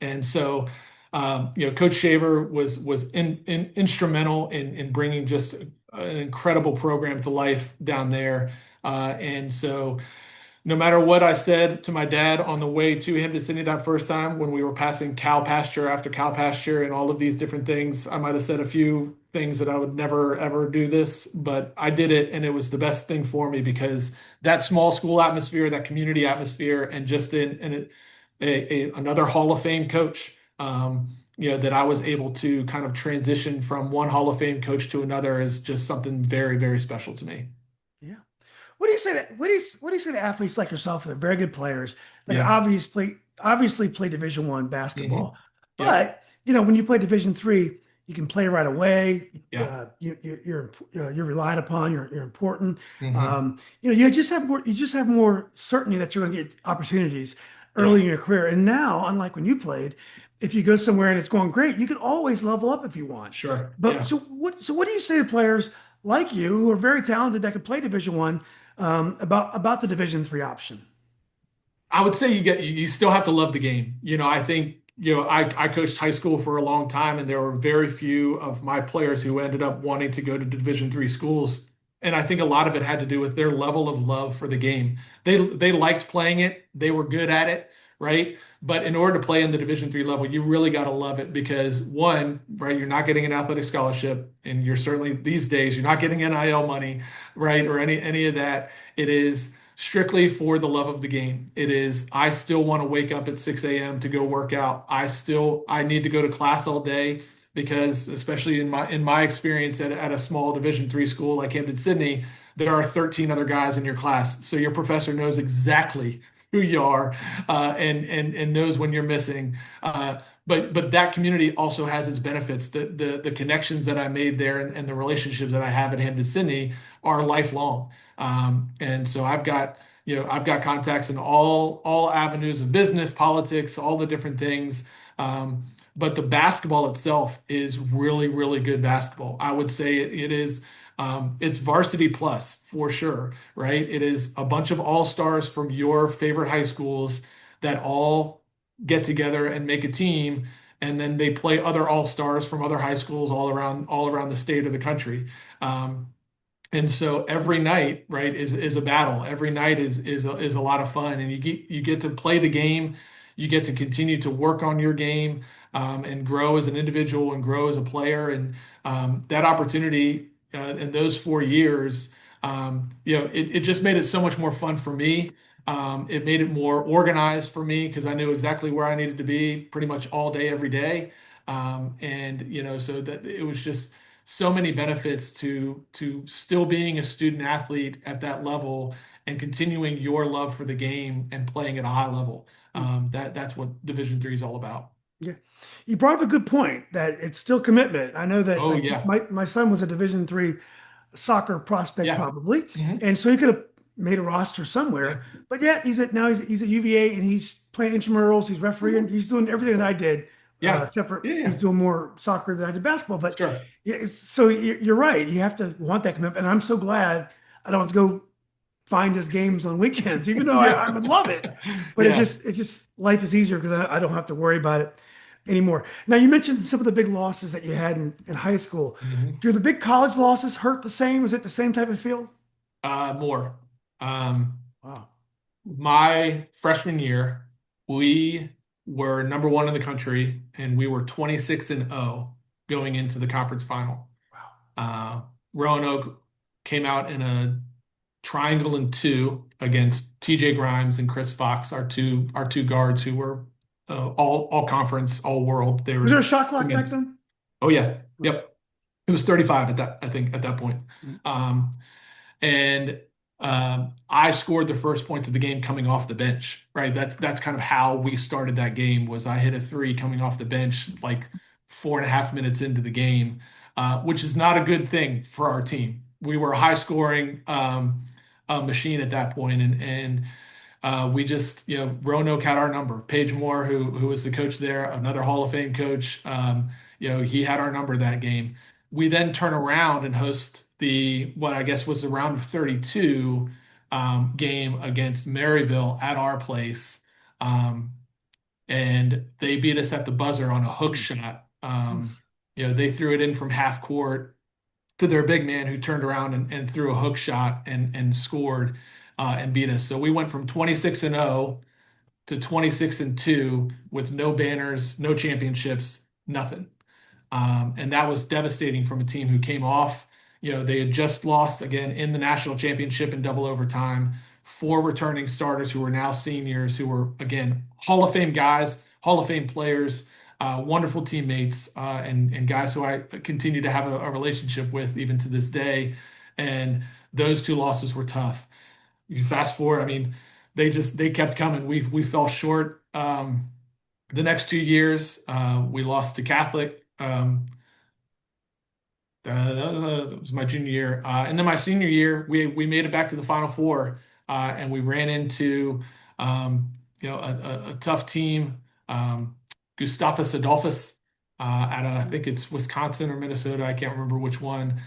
And so, Coach Shaver was instrumental in bringing just an incredible program to life down there. And so no matter what I said to my dad on the way to him to Sydney that first time when we were passing cow pasture after cow pasture and all of these different things, I might have said a few things that I would never ever do this, but I did it and it was the best thing for me because that small school atmosphere, that community atmosphere, and just in another Hall of Fame coach, that I was able to kind of transition from one Hall of Fame coach to another is just something very, very special to me. Yeah. What do you say to what do you say to athletes like yourself that are very good players that Yeah. obviously play Division I Hmm. basketball, Yep. but when you play Division III, you can play right away. Yeah. You're relied upon. You're important. Hmm. You just have more certainty that you're going to get opportunities early Yeah. in your career. And now, unlike when you played, if you go somewhere and it's going great, you can always level up if you want. Sure. But Yeah. so what do you say to players like you who are very talented that could play Division I, about the Division III option? I would say you still have to love the game. I think, I coached high school for a long time and there were very few of my players who ended up wanting to go to Division III schools. And I think a lot of it had to do with their level of love for the game. They liked playing it, they were good at it, right? But in order to play in the Division III level, you really got to love it because one, right, you're not getting an athletic scholarship, and you're certainly these days you're not getting NIL money, right, or any of that. It is strictly for the love of the game. It is, I still want to wake up at 6 a.m. to go work out. I need to go to class all day because especially in my experience at a small Division III school like Hampden-Sydney, there are 13 other guys in your class. So your professor knows exactly who you are and knows when you're missing. But that community also has its benefits. The connections that I made there and the relationships that I have at Hampden-Sydney are lifelong. And so I've got contacts in all avenues of business, politics, all the different things. But the basketball itself is really, really good basketball. I would say it is. It's varsity plus for sure, right? It is a bunch of all-stars from your favorite high schools that all get together and make a team, and then they play other all-stars from other high schools all around the state or the country. And so every night, right, is a battle. Every night is a lot of fun, and you get to play the game. You get to continue to work on your game and grow as an individual and grow as a player. And that opportunity in those 4 years, it just made it so much more fun for me. It made it more organized for me because I knew exactly where I needed to be pretty much all day, every day. And so that it was just so many benefits to still being a student athlete at that level and continuing your love for the game and playing at a high level. That's what Division III is all about. Yeah. You brought up a good point that it's still commitment. I know that Oh like yeah, my son was a Division III soccer prospect yeah, probably, hmm, and so he could have made a roster yeah, somewhere. But yet he's at UVA and he's playing intramurals, he's refereeing, mhm, he's doing everything that I did Yeah. except for Yeah. he's Yeah. doing more soccer than I did basketball. But Sure. yeah, so you're right. You have to want that commitment. And I'm so glad I don't have to go find his games on weekends, even though Yeah. I would love it. But Yeah. it's just life is easier because I don't have to worry about it anymore. Now you mentioned some of the big losses that you had in high school. Mhm. Do the big college losses hurt the same? Is it the same type of feel? More. Um, Wow. my freshman year, we were number one in the country, and we were 26 and 0 going into the conference final. Wow. Uh, Roanoke came out in a triangle and two against TJ Grimes and Chris Fox, our two guards who were all conference, all world. They Was were there a shot clock back against. then? Oh yeah, Oh. yep. It was 35 at that, I think, at that point. Mm. Um, and I scored the first points of the game coming off the bench, right? That's kind of how we started that game was I hit a three coming off the bench like 4.5 minutes into the game, which is not a good thing for our team. We were a high scoring machine at that point, and we just, Roanoke had our number. Paige Moore, who was the coach there, another Hall of Fame coach, he had our number that game. We then turn around and host the what I guess was the round of 32 game against Maryville at our place, um, and they beat us at the buzzer on a hook Mm. shot. Oof. They threw it in from half court to their big man who turned around and threw a hook shot and scored and beat us. So we went from 26 and 0 to 26 and 2 with no banners, no championships, nothing. And that was devastating from a team who came off. They had just lost again in the national championship in double overtime. Four returning starters who were now seniors, who were again Hall of Fame guys, Hall of Fame players, wonderful teammates, and guys who I continue to have a relationship with even to this day. And those two losses were tough. You fast forward, I mean, they kept coming. We fell short. The next 2 years, we lost to Catholic. That was my junior year, and then my senior year, we made it back to the Final Four, and we ran into a tough team, Gustavus Adolphus, I think it's Wisconsin or Minnesota. I can't remember which one.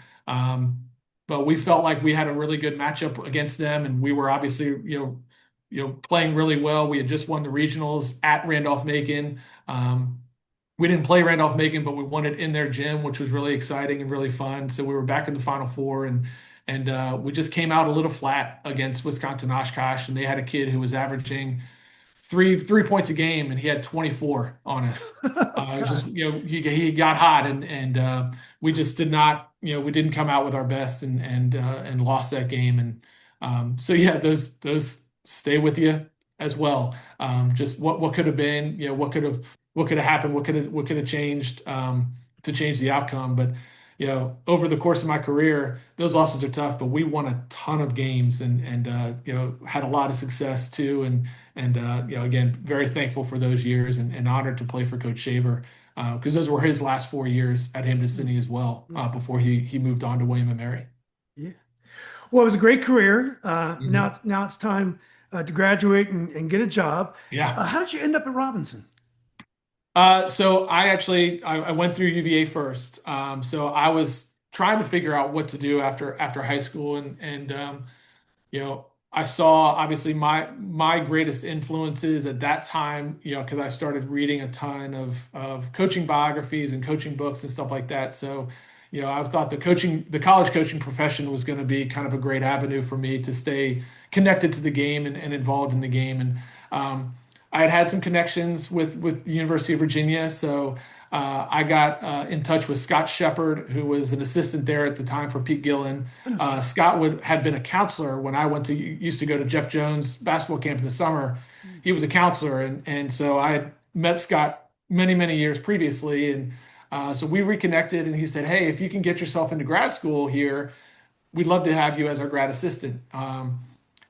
But we felt like we had a really good matchup against them, and we were obviously playing really well. We had just won the regionals at Randolph-Macon. We didn't play Randolph-Macon, but we won it in their gym, which was really exciting and really fun. So we were back in the Final Four, and we just came out a little flat against Wisconsin Oshkosh, and they had a kid who was averaging three points a game, and he had 24 on us. Oh It was just God. he got hot, and we just did not we didn't come out with our best, and lost that game. And so yeah, those stay with you as well. Just what could have been, what could have happened, what could have changed to change the outcome. But over the course of my career, those losses are tough, but we won a ton of games and had a lot of success too. And again, very thankful for those years and honored to play for Coach Shaver because those were his last 4 years at Mm. Hampden-Sydney as well Mm. before he moved on to William and Mary. Yeah. Well, it was a great career. Now Mhm. it's time to graduate and get a job. Yeah. How did you end up at Robinson? So I went through UVA first. So I was trying to figure out what to do after high school, and I saw obviously my greatest influences at that time, because I started reading a ton of coaching biographies and coaching books and stuff like that. So, I thought the college coaching profession was going to be kind of a great avenue for me to stay connected to the game and involved in the game. And I had some connections with the University of Virginia, so I got in touch with Scott Shepard, who was an assistant there at the time for Pete Gillen. I know Scott. Scott had been a counselor when I used to go to Jeff Jones basketball camp in the summer. Mm. He was a counselor, and so I had met Scott many years previously, and so we reconnected. And he said, "Hey, if you can get yourself into grad school here, we'd love to have you as our grad assistant."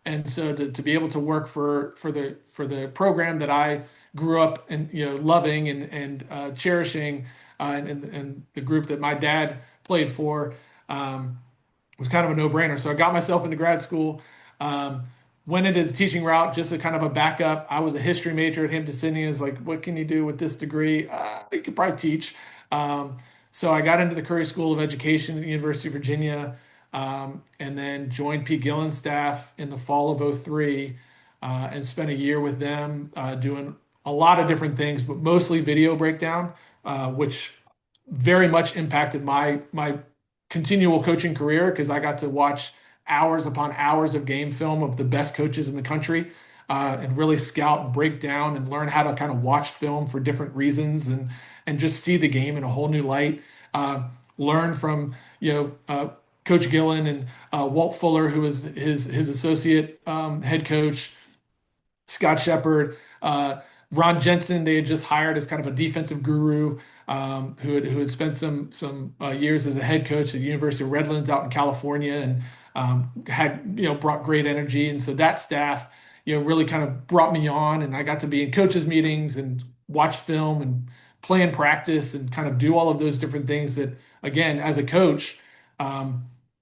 And so to be able to work for the program that I grew up and loving and cherishing, and the group that my dad played for. Was kind of a no-brainer. So I got myself into grad school. Um, went into the teaching route just a kind of a backup. I was a history major at Hampden-Sydney. Is like, what can you do with this degree? You could probably teach. Um, so I got into the Curry School of Education at the University of Virginia, and then joined Pete Gillen's staff in the fall of '03, and spent a year with them doing a lot of different things, but mostly video breakdown, which very much impacted my continual coaching career because I got to watch hours upon hours of game film of the best coaches in the country, and really scout and break down and learn how to kind of watch film for different reasons and just see the game in a whole new light. Learn from Coach Gillen and Walt Fuller, who was his associate head coach, Scott Shepard, Ron Jensen. They had just hired as kind of a defensive guru, who had spent some years as a head coach at the University of Redlands out in California, and had brought great energy. And so that staff really kind of brought me on, and I got to be in coaches meetings and watch film and play in practice and kind of do all of those different things that, again, as a coach,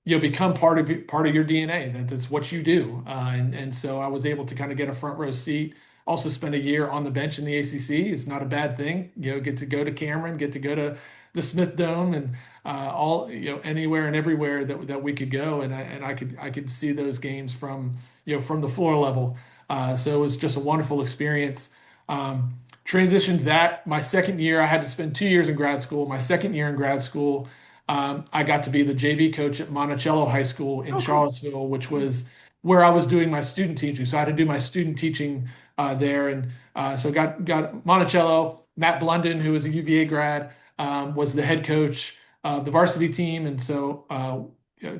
become part of your DNA. That's what you do. And so I was able to kind of get a front row seat. Also spent a year on the bench in the ACC. It's not a bad thing. Get to go to Cameron, get to go to the Smith Dome, and all anywhere and everywhere that we could go. And I could see those games from the floor level. So it was just a wonderful experience. Transitioned that my second year. I had to spend 2 years in grad school. My second year in grad school, I got to be the JV coach at Monticello High School in Oh, cool. Charlottesville, which was where I was doing my student teaching. So I had to do my student teaching there, and so got Monticello. Matt Blunden, who was a UVA grad, was the head coach of the varsity team, and so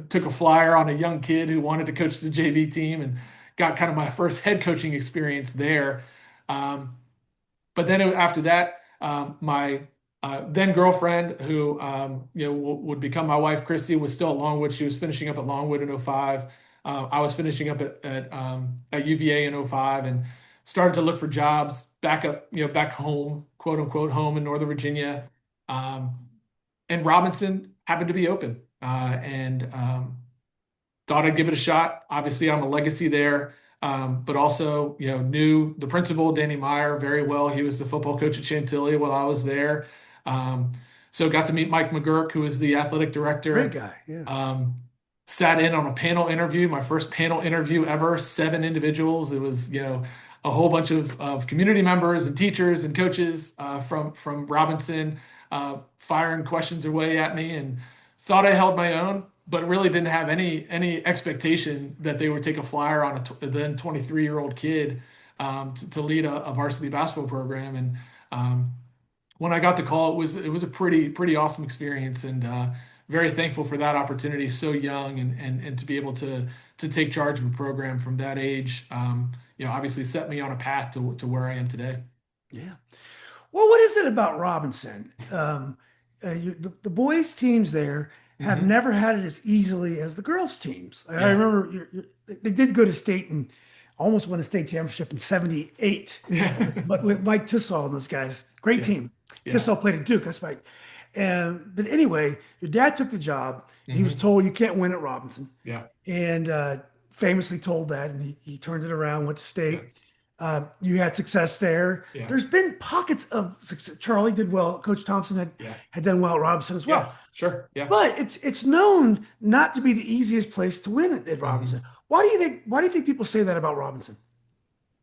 took a flyer on a young kid who wanted to coach the JV team, and got kind of my first head coaching experience there. Um, but then after that, my then girlfriend, who would become my wife, Christy, was still at Longwood. She was finishing up at Longwood in '05. I was finishing up at UVA in '05, and started to look for jobs back up, back home, quote unquote, home in Northern Virginia. Um, and Robinson happened to be open, and thought I'd give it a shot. Obviously, I'm a legacy there, but also, knew the principal, Danny Meyer, very well. He was the football coach at Chantilly while I was there. Um, so got to meet Mike McGurk, who is the athletic Great director. guy. Yeah. Um, Sat in on a panel interview, my first panel interview ever, 7 individuals. It was, a whole bunch of community members and teachers and coaches from Robinson, firing questions away at me, and thought I held my own, but really didn't have any expectation that they would take a flyer on a then 23-year-old kid, to lead a varsity basketball program. And when I got the call, it was a pretty awesome experience, and very thankful for that opportunity. So young, and to be able to take charge of a program from that age, obviously set me on a path to where I am today. Yeah. Well, what is it about Robinson? The boys' teams there have Hmm. never had it as easily as the girls' teams. I Yeah. remember they did go to state and almost won a state championship in '78, Yeah. but with Mike Tissall and those guys, great Yeah. team. Yeah. Tissall played at Duke, that's right. And but anyway, your dad took the job. He was Hmm. told you can't win at Robinson, Yeah. and famously told that, and he turned it around, went to Yeah. state. You had success there. Yeah. There's been pockets of success. Charlie did well. Coach Thompson Yeah. had done well at Robinson as Yeah. well. Sure. Yeah. But it's known not to be the easiest place to win at Robinson. Hmm. Why do you think people say that about Robinson?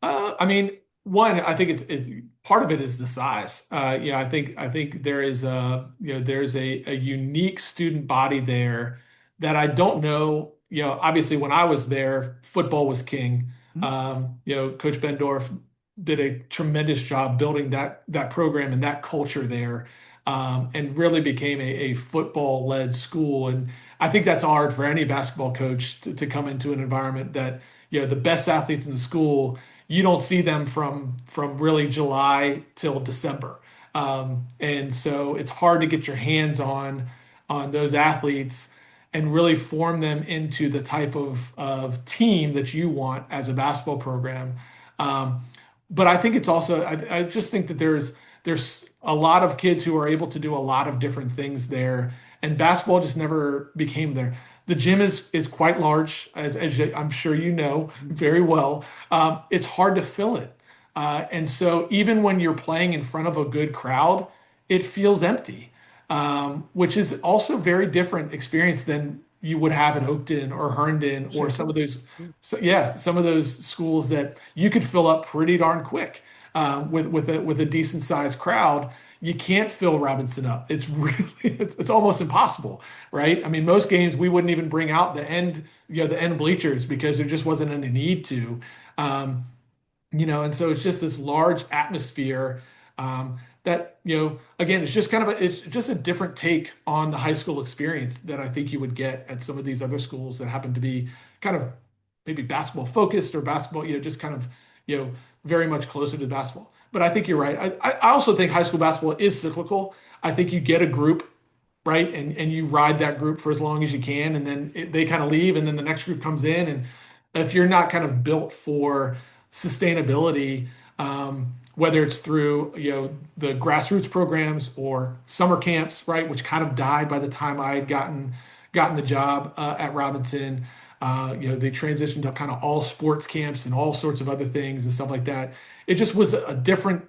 I mean, one, I think it's part of it is the size. I think there's a unique student body there that I don't know. Obviously, when I was there, football was king. Hmm? Coach Bendorf did a tremendous job building that program and that culture there, and really became a football-led school. And I think that's hard for any basketball coach to come into an environment that the best athletes in the school, you don't see them from really July till December. And so it's hard to get your hands on those athletes and really form them into the type of team that you want as a basketball program. Um, but I think it's also, I just think that there's a lot of kids who are able to do a lot of different things there, and basketball just never became there. The gym is quite large, as I'm sure you know very well. It's hard to fill it. And so even when you're playing in front of a good crowd, it feels empty, which is also very different experience than you would have at Oakton or Herndon or some of Chantilly. those, so, yeah, some of those schools that you could fill up pretty darn quick with a decent sized crowd. You can't fill Robinson up. It's really it's almost impossible, right? I mean, most games we wouldn't even bring out the end bleachers because there just wasn't any need to. Um, and so it's just this large atmosphere that, again, it's just a different take on the high school experience that I think you would get at some of these other schools that happen to be kind of maybe basketball focused or basketball, just kind of, very much closer to basketball. But I think you're right. I also think high school basketball is cyclical. I think you get a group, right? And you ride that group for as long as you can, and then they kind of leave, and then the next group comes in. And if you're not kind of built for sustainability, whether it's through the grassroots programs or summer camps, right, which kind of died by the time I had gotten the job at Robinson. They transitioned to kind of all sports camps and all sorts of other things and stuff like that. It just was a different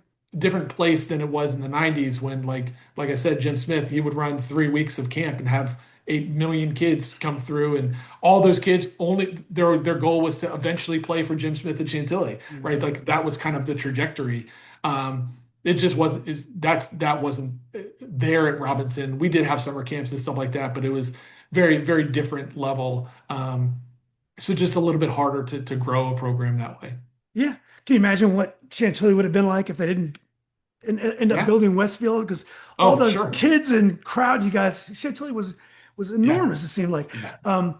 place than it was in the 90s when like I said, Jim Smith, he would run 3 weeks of camp and have 8 million kids come through, and all those kids only their goal was to eventually play for Jim Smith at Chantilly, right? Like that was kind of the trajectory. It just wasn't that wasn't there at Robinson. We did have summer camps and stuff like that, but it was very, very different level. So just a little bit harder to grow a program that way. Yeah. Can you imagine what Chantilly would have been like if they didn't end up Yeah. building Westfield? Because all Oh, the sure. kids and crowd, you guys, Chantilly was Yeah. enormous. It seemed like. Yeah.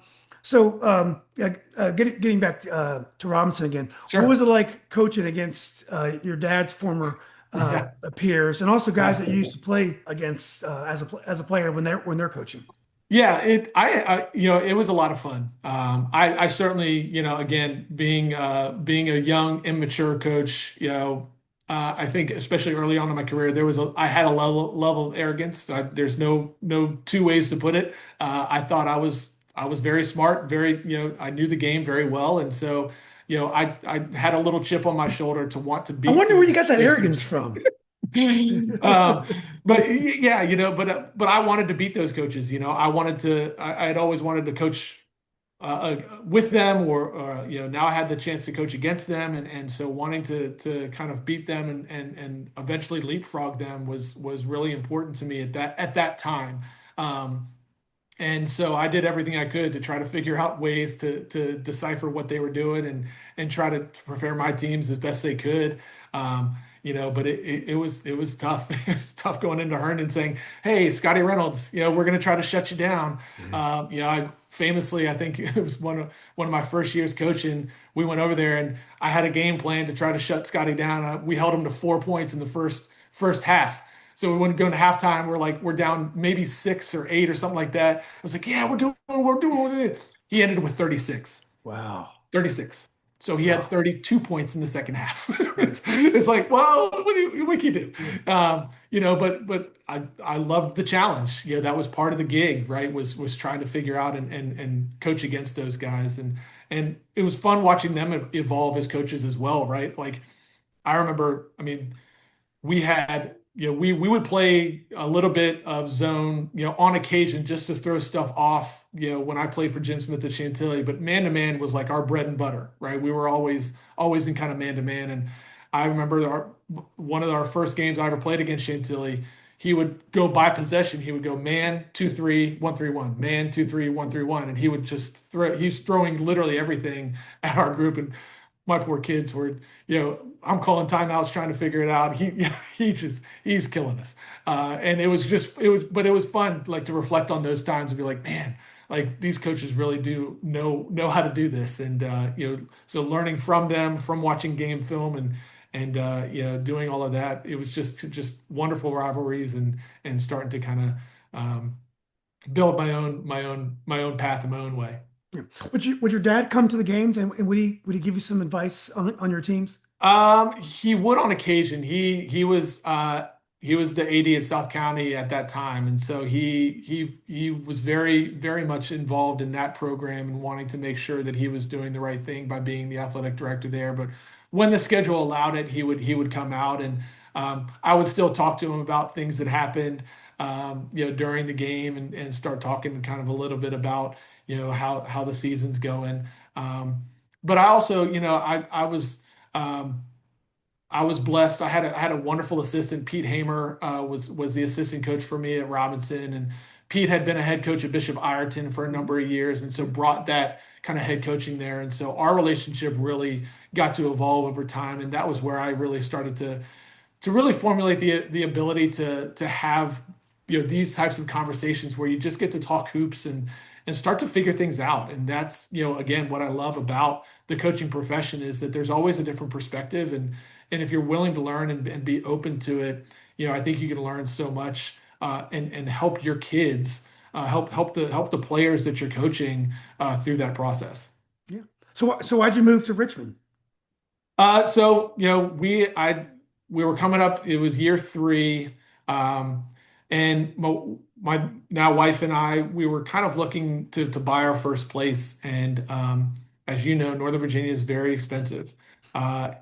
Yeah, getting back to Robinson again, what was Sure. it like coaching against your dad's former Yeah. peers and also guys Yeah. that you used to play against as a player when they're coaching? Yeah, it was a lot of fun. I certainly, again, being a young, immature coach, I think especially early on in my career, I had a level of arrogance. There's no two ways to put it. I thought I was very smart, I knew the game very well, and so, I had a little chip on my shoulder to want to I beat wonder where you those got that those arrogance coaches. from. um, yeah, but I wanted to beat those coaches. I had always wanted to coach with them, or now I had the chance to coach against them, and so wanting to kind of beat them and eventually leapfrog them was really important to me at that time. Um, and so I did everything I could to try to figure out ways to decipher what they were doing and try to prepare my teams as best they could. But it was tough. It was tough going into Herndon saying, "Hey, Scotty Reynolds, we're going to try to shut you down." I famously, I think it was one of my first years coaching. We went over there and I had a game plan to try to shut Scotty down. We held him to 4 points in the first half. So we wouldn't go into halftime. We're down maybe 6 or 8 or something like that. I was like, yeah, we're doing it. He ended with 36. Wow. 36. So he had Wow. 32 points in the second half. Yeah. It's like, well, what can you do? Yeah. But I loved the challenge. That was part of the gig, right? Was trying to figure out and coach against those guys. And it was fun watching them evolve as coaches as well, right? Like I remember, I mean, we had, we would play a little bit of zone, on occasion just to throw stuff off, when I played for Jim Smith at Chantilly, but man to man was like our bread and butter, right? We were always in kind of man to man. And I remember one of our first games I ever played against Chantilly, he would go by possession. He would go man 2-3 1-3-1, man 2-3 1-3-1, and he would just he's throwing literally everything at our group. And my poor kids were, I'm calling timeouts trying to figure it out. He's killing us. And but it was fun, like to reflect on those times and be like, man, like these coaches really do know how to do this. And, so learning from them, from watching game film and doing all of that, it was just wonderful rivalries and starting to kind of, build my own path in my own way. Yeah. Would your dad come to the games and would he give you some advice on your teams? He would on occasion. He was. he was the AD at South County at that time, and so he was very much involved in that program and wanting to make sure that he was doing the right thing by being the athletic director there. But when the schedule allowed it, he would come out, and I would still talk to him about things that happened, during the game, and start talking kind of a little bit about how the season's going. But I also, I was blessed. I had a wonderful assistant. Pete Hamer was the assistant coach for me at Robinson, and Pete had been a head coach at Bishop Ireton for a number of years, and so brought that kind of head coaching there. And so our relationship really got to evolve over time, and that was where I really started to really formulate the ability to have these types of conversations where you just get to talk hoops and start to figure things out. And that's again what I love about the coaching profession is that there's always a different perspective, and if you're willing to learn and be open to it, I think you can learn so much, and help your kids, help the players that you're coaching through that process. Yeah. So why'd you move to Richmond? So we were coming up. It was year three, and my now wife and I, we were kind of looking to buy our first place. And as you know, Northern Virginia is very expensive. Uh,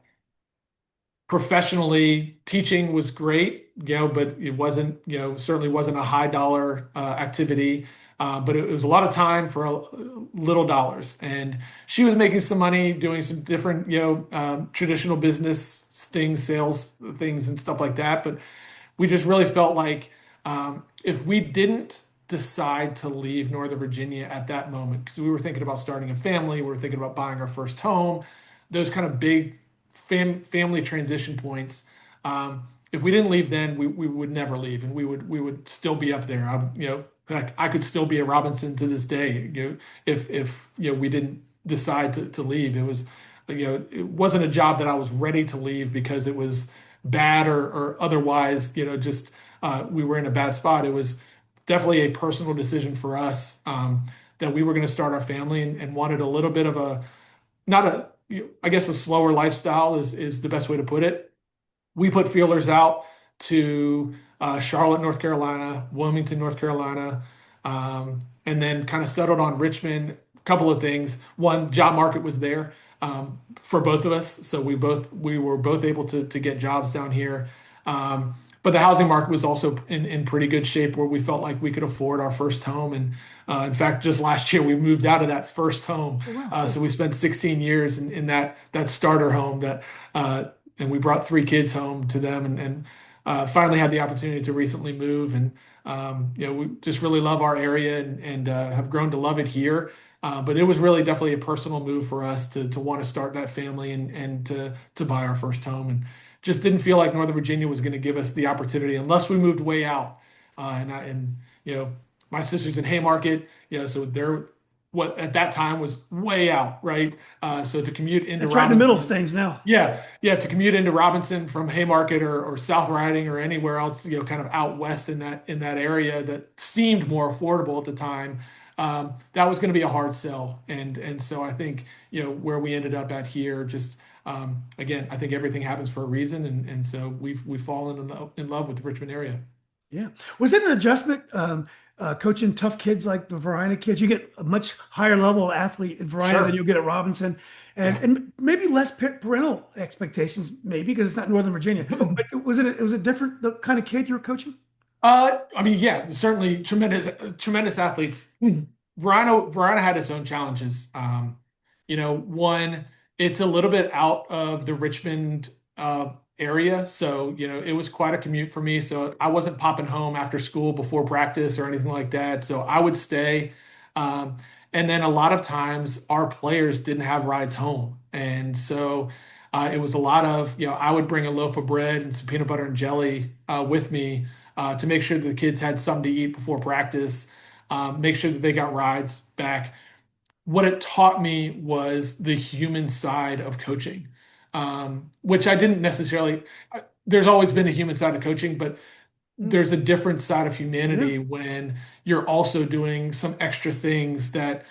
Professionally, teaching was great, but it wasn't, certainly wasn't a high dollar activity. But it was a lot of time for little dollars. And she was making some money doing some different, traditional business things, sales things, and stuff like that. But we just really felt like if we didn't decide to leave Northern Virginia at that moment, because we were thinking about starting a family, we were thinking about buying our first home, those kind of big family transition points. If we didn't leave then, we would never leave, and we would still be up there. Heck, I could still be a Robinson to this day. If we didn't decide to leave, it wasn't a job that I was ready to leave because it was bad or otherwise. Just we were in a bad spot. It was definitely a personal decision for us, that we were going to start our family, and wanted a little bit of a not a I guess a slower lifestyle is the best way to put it. We put feelers out to Charlotte, North Carolina, Wilmington, North Carolina, and then kind of settled on Richmond. A couple of things. One, job market was there for both of us, so we were both able to get jobs down here. But the housing market was also in pretty good shape where we felt like we could afford our first home. And in fact, just last year we moved out of that first home. Oh, wow, So cool. we spent 16 years in that starter home and we brought three kids home to them, and finally had the opportunity to recently move. And we just really love our area, and have grown to love it here. But it was really definitely a personal move for us to want to start that family, and to buy our first home, and just didn't feel like Northern Virginia was going to give us the opportunity unless we moved way out. And my sister's in Haymarket, so they're what at that time was way out, right? So to commute into That's right in the middle of Robinson, things now. yeah, to commute into Robinson from Haymarket or South Riding or anywhere else, kind of out west in that area that seemed more affordable at the time. That was going to be a hard sell, and so I think where we ended up at here, just again, I think everything happens for a reason, and so we've fallen in love with the Richmond area. Yeah. Was it an adjustment coaching tough kids like the Varina kids? You get a much higher level athlete at Varina than Sure. you'll get at Robinson, and Yeah. and maybe less parental expectations, maybe because it's not Northern Virginia. But was it different the kind of kid you were coaching? I mean, yeah, certainly tremendous athletes. Varina had its own challenges. One, it's a little bit out of the Richmond area, so it was quite a commute for me. So I wasn't popping home after school before practice or anything like that. So I would stay, and then a lot of times our players didn't have rides home, and so it was a lot of I would bring a loaf of bread and some peanut butter and jelly with me to make sure that the kids had something to eat before practice, make sure that they got rides back. What it taught me was the human side of coaching, which I didn't necessarily. There's always been a human side of coaching, but Mm. there's a different side of Yeah. humanity when you're also doing some extra things that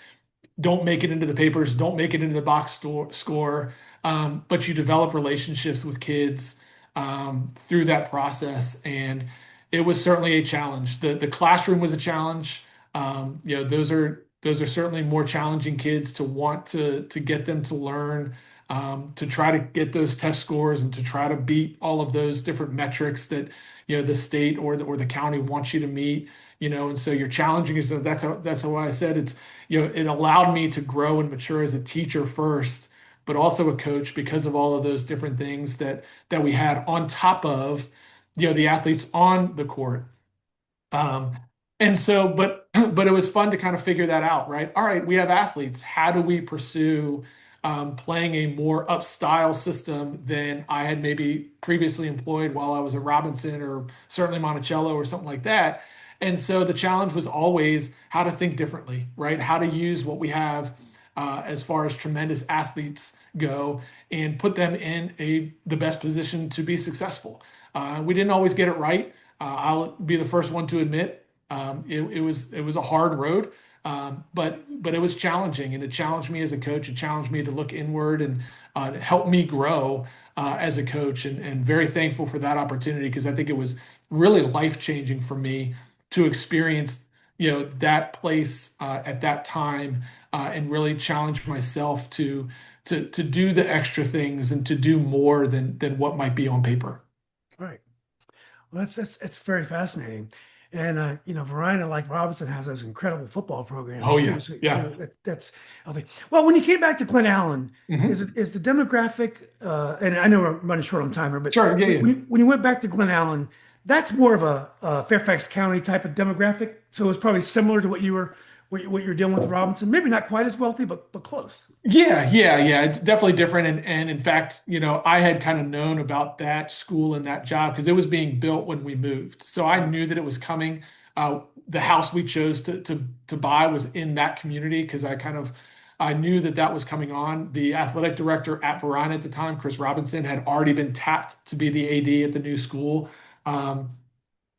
don't make it into the papers, don't make it into the box score, but you develop relationships with kids. through that process, and it was certainly a challenge. The classroom was a challenge. Those are certainly more challenging kids to want to get them to learn, to try to get those test scores and to try to beat all of those different metrics that the state or the county wants you to meet. And so you're challenging yourself. That's how I said it allowed me to grow and mature as a teacher first, but also a coach because of all of those different things that we had on top of the athletes on the court. Um, and so, but it was fun to kind of figure that out, right? All right, we have athletes. How do we pursue playing a more up style system than I had maybe previously employed while I was at Robinson or certainly Monticello or something like that? And so the challenge was always how to think differently, right? How to use what we have as far as tremendous athletes go and put them in the best position to be successful. We didn't always get it right. I'll be the first one to admit it was a hard road, but it was challenging, and it challenged me as a coach. It challenged me to look inward and help me grow as a coach, and very thankful for that opportunity because I think it was really life changing for me to experience that place at that time and really challenge myself to do the extra things and to do more than what might be on paper. Right. Well, that's very fascinating. And Varina, like Robinson, has those incredible football programs Oh too. yeah, So yeah. that's I think. Well, when you came back to Glen Allen, Hmm. is the demographic? And I know we're running short on time here, but Sure, yeah, yeah. when you went back to Glen Allen, that's more of a Fairfax County type of demographic. So it's probably similar to what you're dealing with Robinson. Maybe not quite as wealthy, but close. Yeah, yeah, yeah. It's definitely different. And in fact, I had kind of known about that school and that job because it was being built when we moved. So I knew that it was coming. The house we chose to buy was in that community because I knew that was coming on. The athletic director at Varina at the time, Chris Robinson, had already been tapped to be the AD at the new school. Um,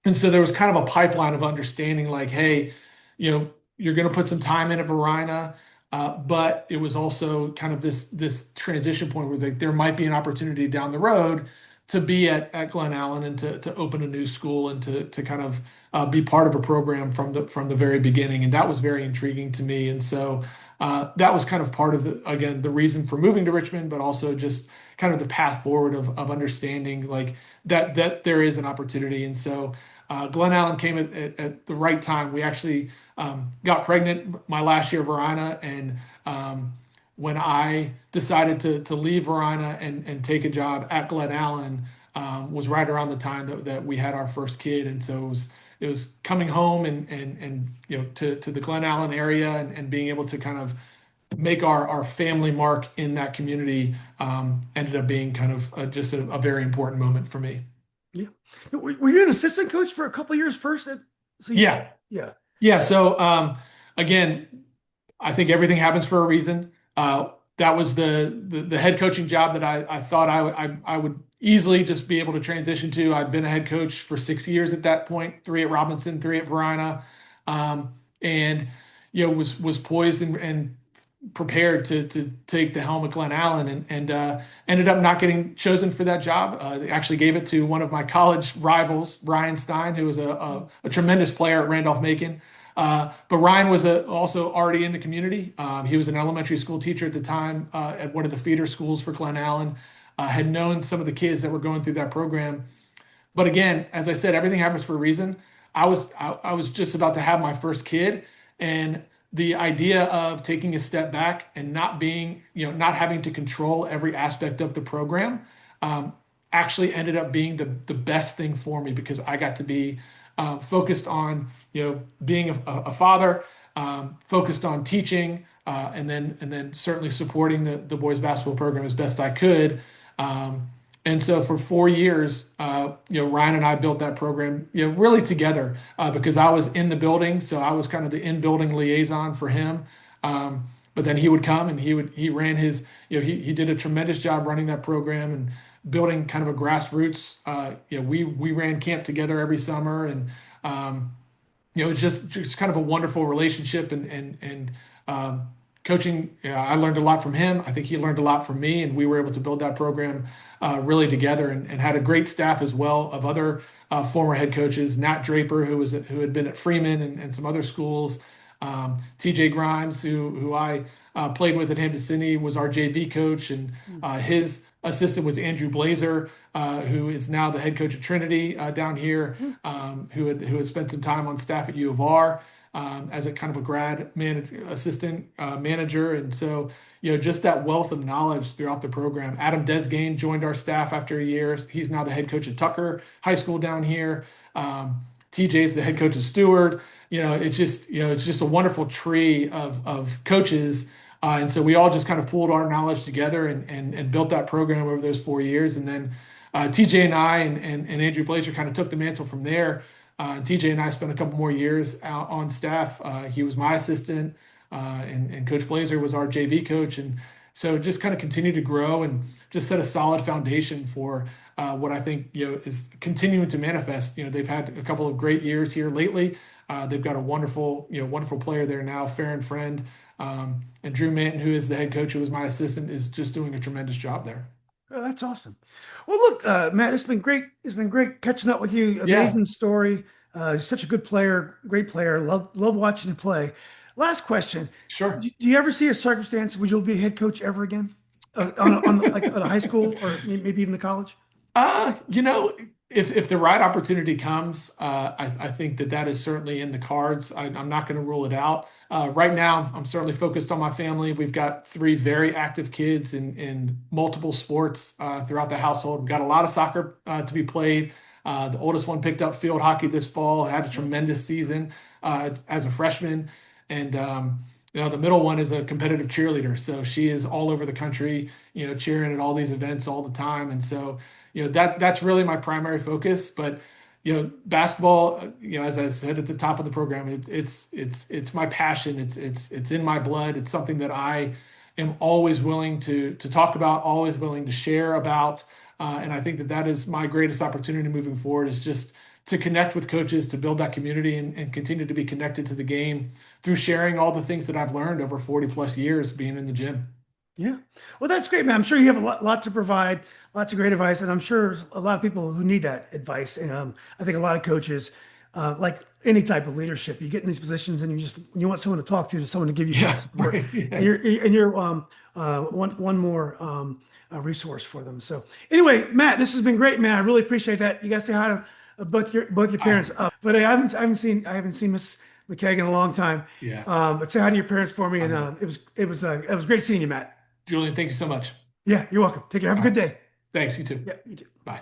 And so there was kind of a pipeline of understanding like, hey, you're going to put some time in at Varina, but it was also kind of this transition point where there might be an opportunity down the road to be at Glen Allen and to open a new school and to kind of be part of a program from the very beginning. And that was very intriguing to me. And so that was kind of part of again, the reason for moving to Richmond, but also just kind of the path forward of understanding like that there is an opportunity. And so Glen Allen came at the right time. We actually got pregnant my last year of Varina, and when I decided to leave Varina and take a job at Glen Allen, was right around the time that we had our first kid, and so it was coming home and to the Glen Allen area and being able to kind of make our family mark in that community ended up being kind of just a very important moment for me. Yeah. Were you an assistant coach for a couple of years first? So Yeah. yeah. Yeah. So again, I think everything happens for a reason. That was the head coaching job that I thought I would easily just be able to transition to. I'd been a head coach for 6 years at that point, three at Robinson, three at Varina, and was poised and prepared to take the helm at Glen Allen and ended up not getting chosen for that job. They actually gave it to one of my college rivals, Ryan Stein, who was a tremendous player at Randolph-Macon. But Ryan was also already in the community. He was an elementary school teacher at the time at one of the feeder schools for Glen Allen. Had known some of the kids that were going through that program. But again, as I said, everything happens for a reason. I was just about to have my first kid, and the idea of taking a step back and not having to control every aspect of the program, actually ended up being the best thing for me because I got to be focused on being a father, focused on teaching, and then certainly supporting the boys basketball program as best I could. And so for 4 years, Ryan and I built that program, really together because I was in the building, so I was kind of the in-building liaison for him. But then he would come and he ran he did a tremendous job running that program and building kind of a grassroots. We ran camp together every summer, and it was just kind of a wonderful relationship and coaching, I learned a lot from him. I think he learned a lot from me, and we were able to build that program really together, and had a great staff as well of other former head coaches. Nat Draper, who had been at Freeman and some other schools. TJ Grimes, who I played with at Hampden-Sydney, was our JV coach, and his assistant was Andrew Blazer, who is now the head coach at Trinity down here, who had spent some time on staff at U of R as a kind of a grad assistant manager. And so, just that wealth of knowledge throughout the program. Adam Desgain joined our staff after a year. He's now the head coach at Tucker High School down here. TJ's the head coach at Stewart. It's just a wonderful tree of coaches. And so we all just kind of pooled our knowledge together and built that program over those 4 years. And then TJ and I and Andrew Blazer kind of took the mantle from there. TJ and I spent a couple more years out on staff. He was my assistant, and Coach Blazer was our JV coach. And so just kind of continued to grow and just set a solid foundation for what I think is continuing to manifest. They've had a couple of great years here lately. They've got a wonderful player there now, Farron Friend, and Drew Manton, who is the head coach, who was my assistant, is just doing a tremendous job there. Oh, that's awesome. Well, look, Matt, it's been great. It's been great catching up with you. Yeah, Amazing story. Such a good player, great player. Love watching you play. Last question: sure. Do you ever see a circumstance where you'll be a head coach ever again, like at a high school or maybe even a college? You know, if the right opportunity comes, I think that is certainly in the cards. I'm not going to rule it out. Right now, I'm certainly focused on my family. We've got three very active kids in multiple sports throughout the household. We've got a lot of soccer to be played. The oldest one picked up field hockey this fall, had a tremendous season as a freshman. And the middle one is a competitive cheerleader. So she is all over the country, cheering at all these events all the time. And so, that's really my primary focus. But, basketball, as I said at the top of the program, it's my passion. It's in my blood. It's something that I am always willing to talk about, always willing to share about. And I think that is my greatest opportunity moving forward, is just to connect with coaches, to build that community, and continue to be connected to the game through sharing all the things that I've learned over 40 plus years being in the gym. Yeah. Well, that's great, man. I'm sure you have a lot to provide, lots of great advice, and I'm sure there's a lot of people who need that advice. And I think a lot of coaches, like any type of leadership, you get in these positions and you want someone to talk to someone to give you some Yeah, support. right. Yeah. And you're one more resource for them. So anyway, Matt, this has been great, man. I really appreciate that. You guys say hi to both your I, parents. But I haven't seen Miss McKeag in a long time. yeah. But say hi to your parents for me, and I it was great seeing you, Matt. Julian, thank you so much. Yeah, you're welcome. Take care. Have a All good right. day. Thanks. You too. Yeah, you too. Bye.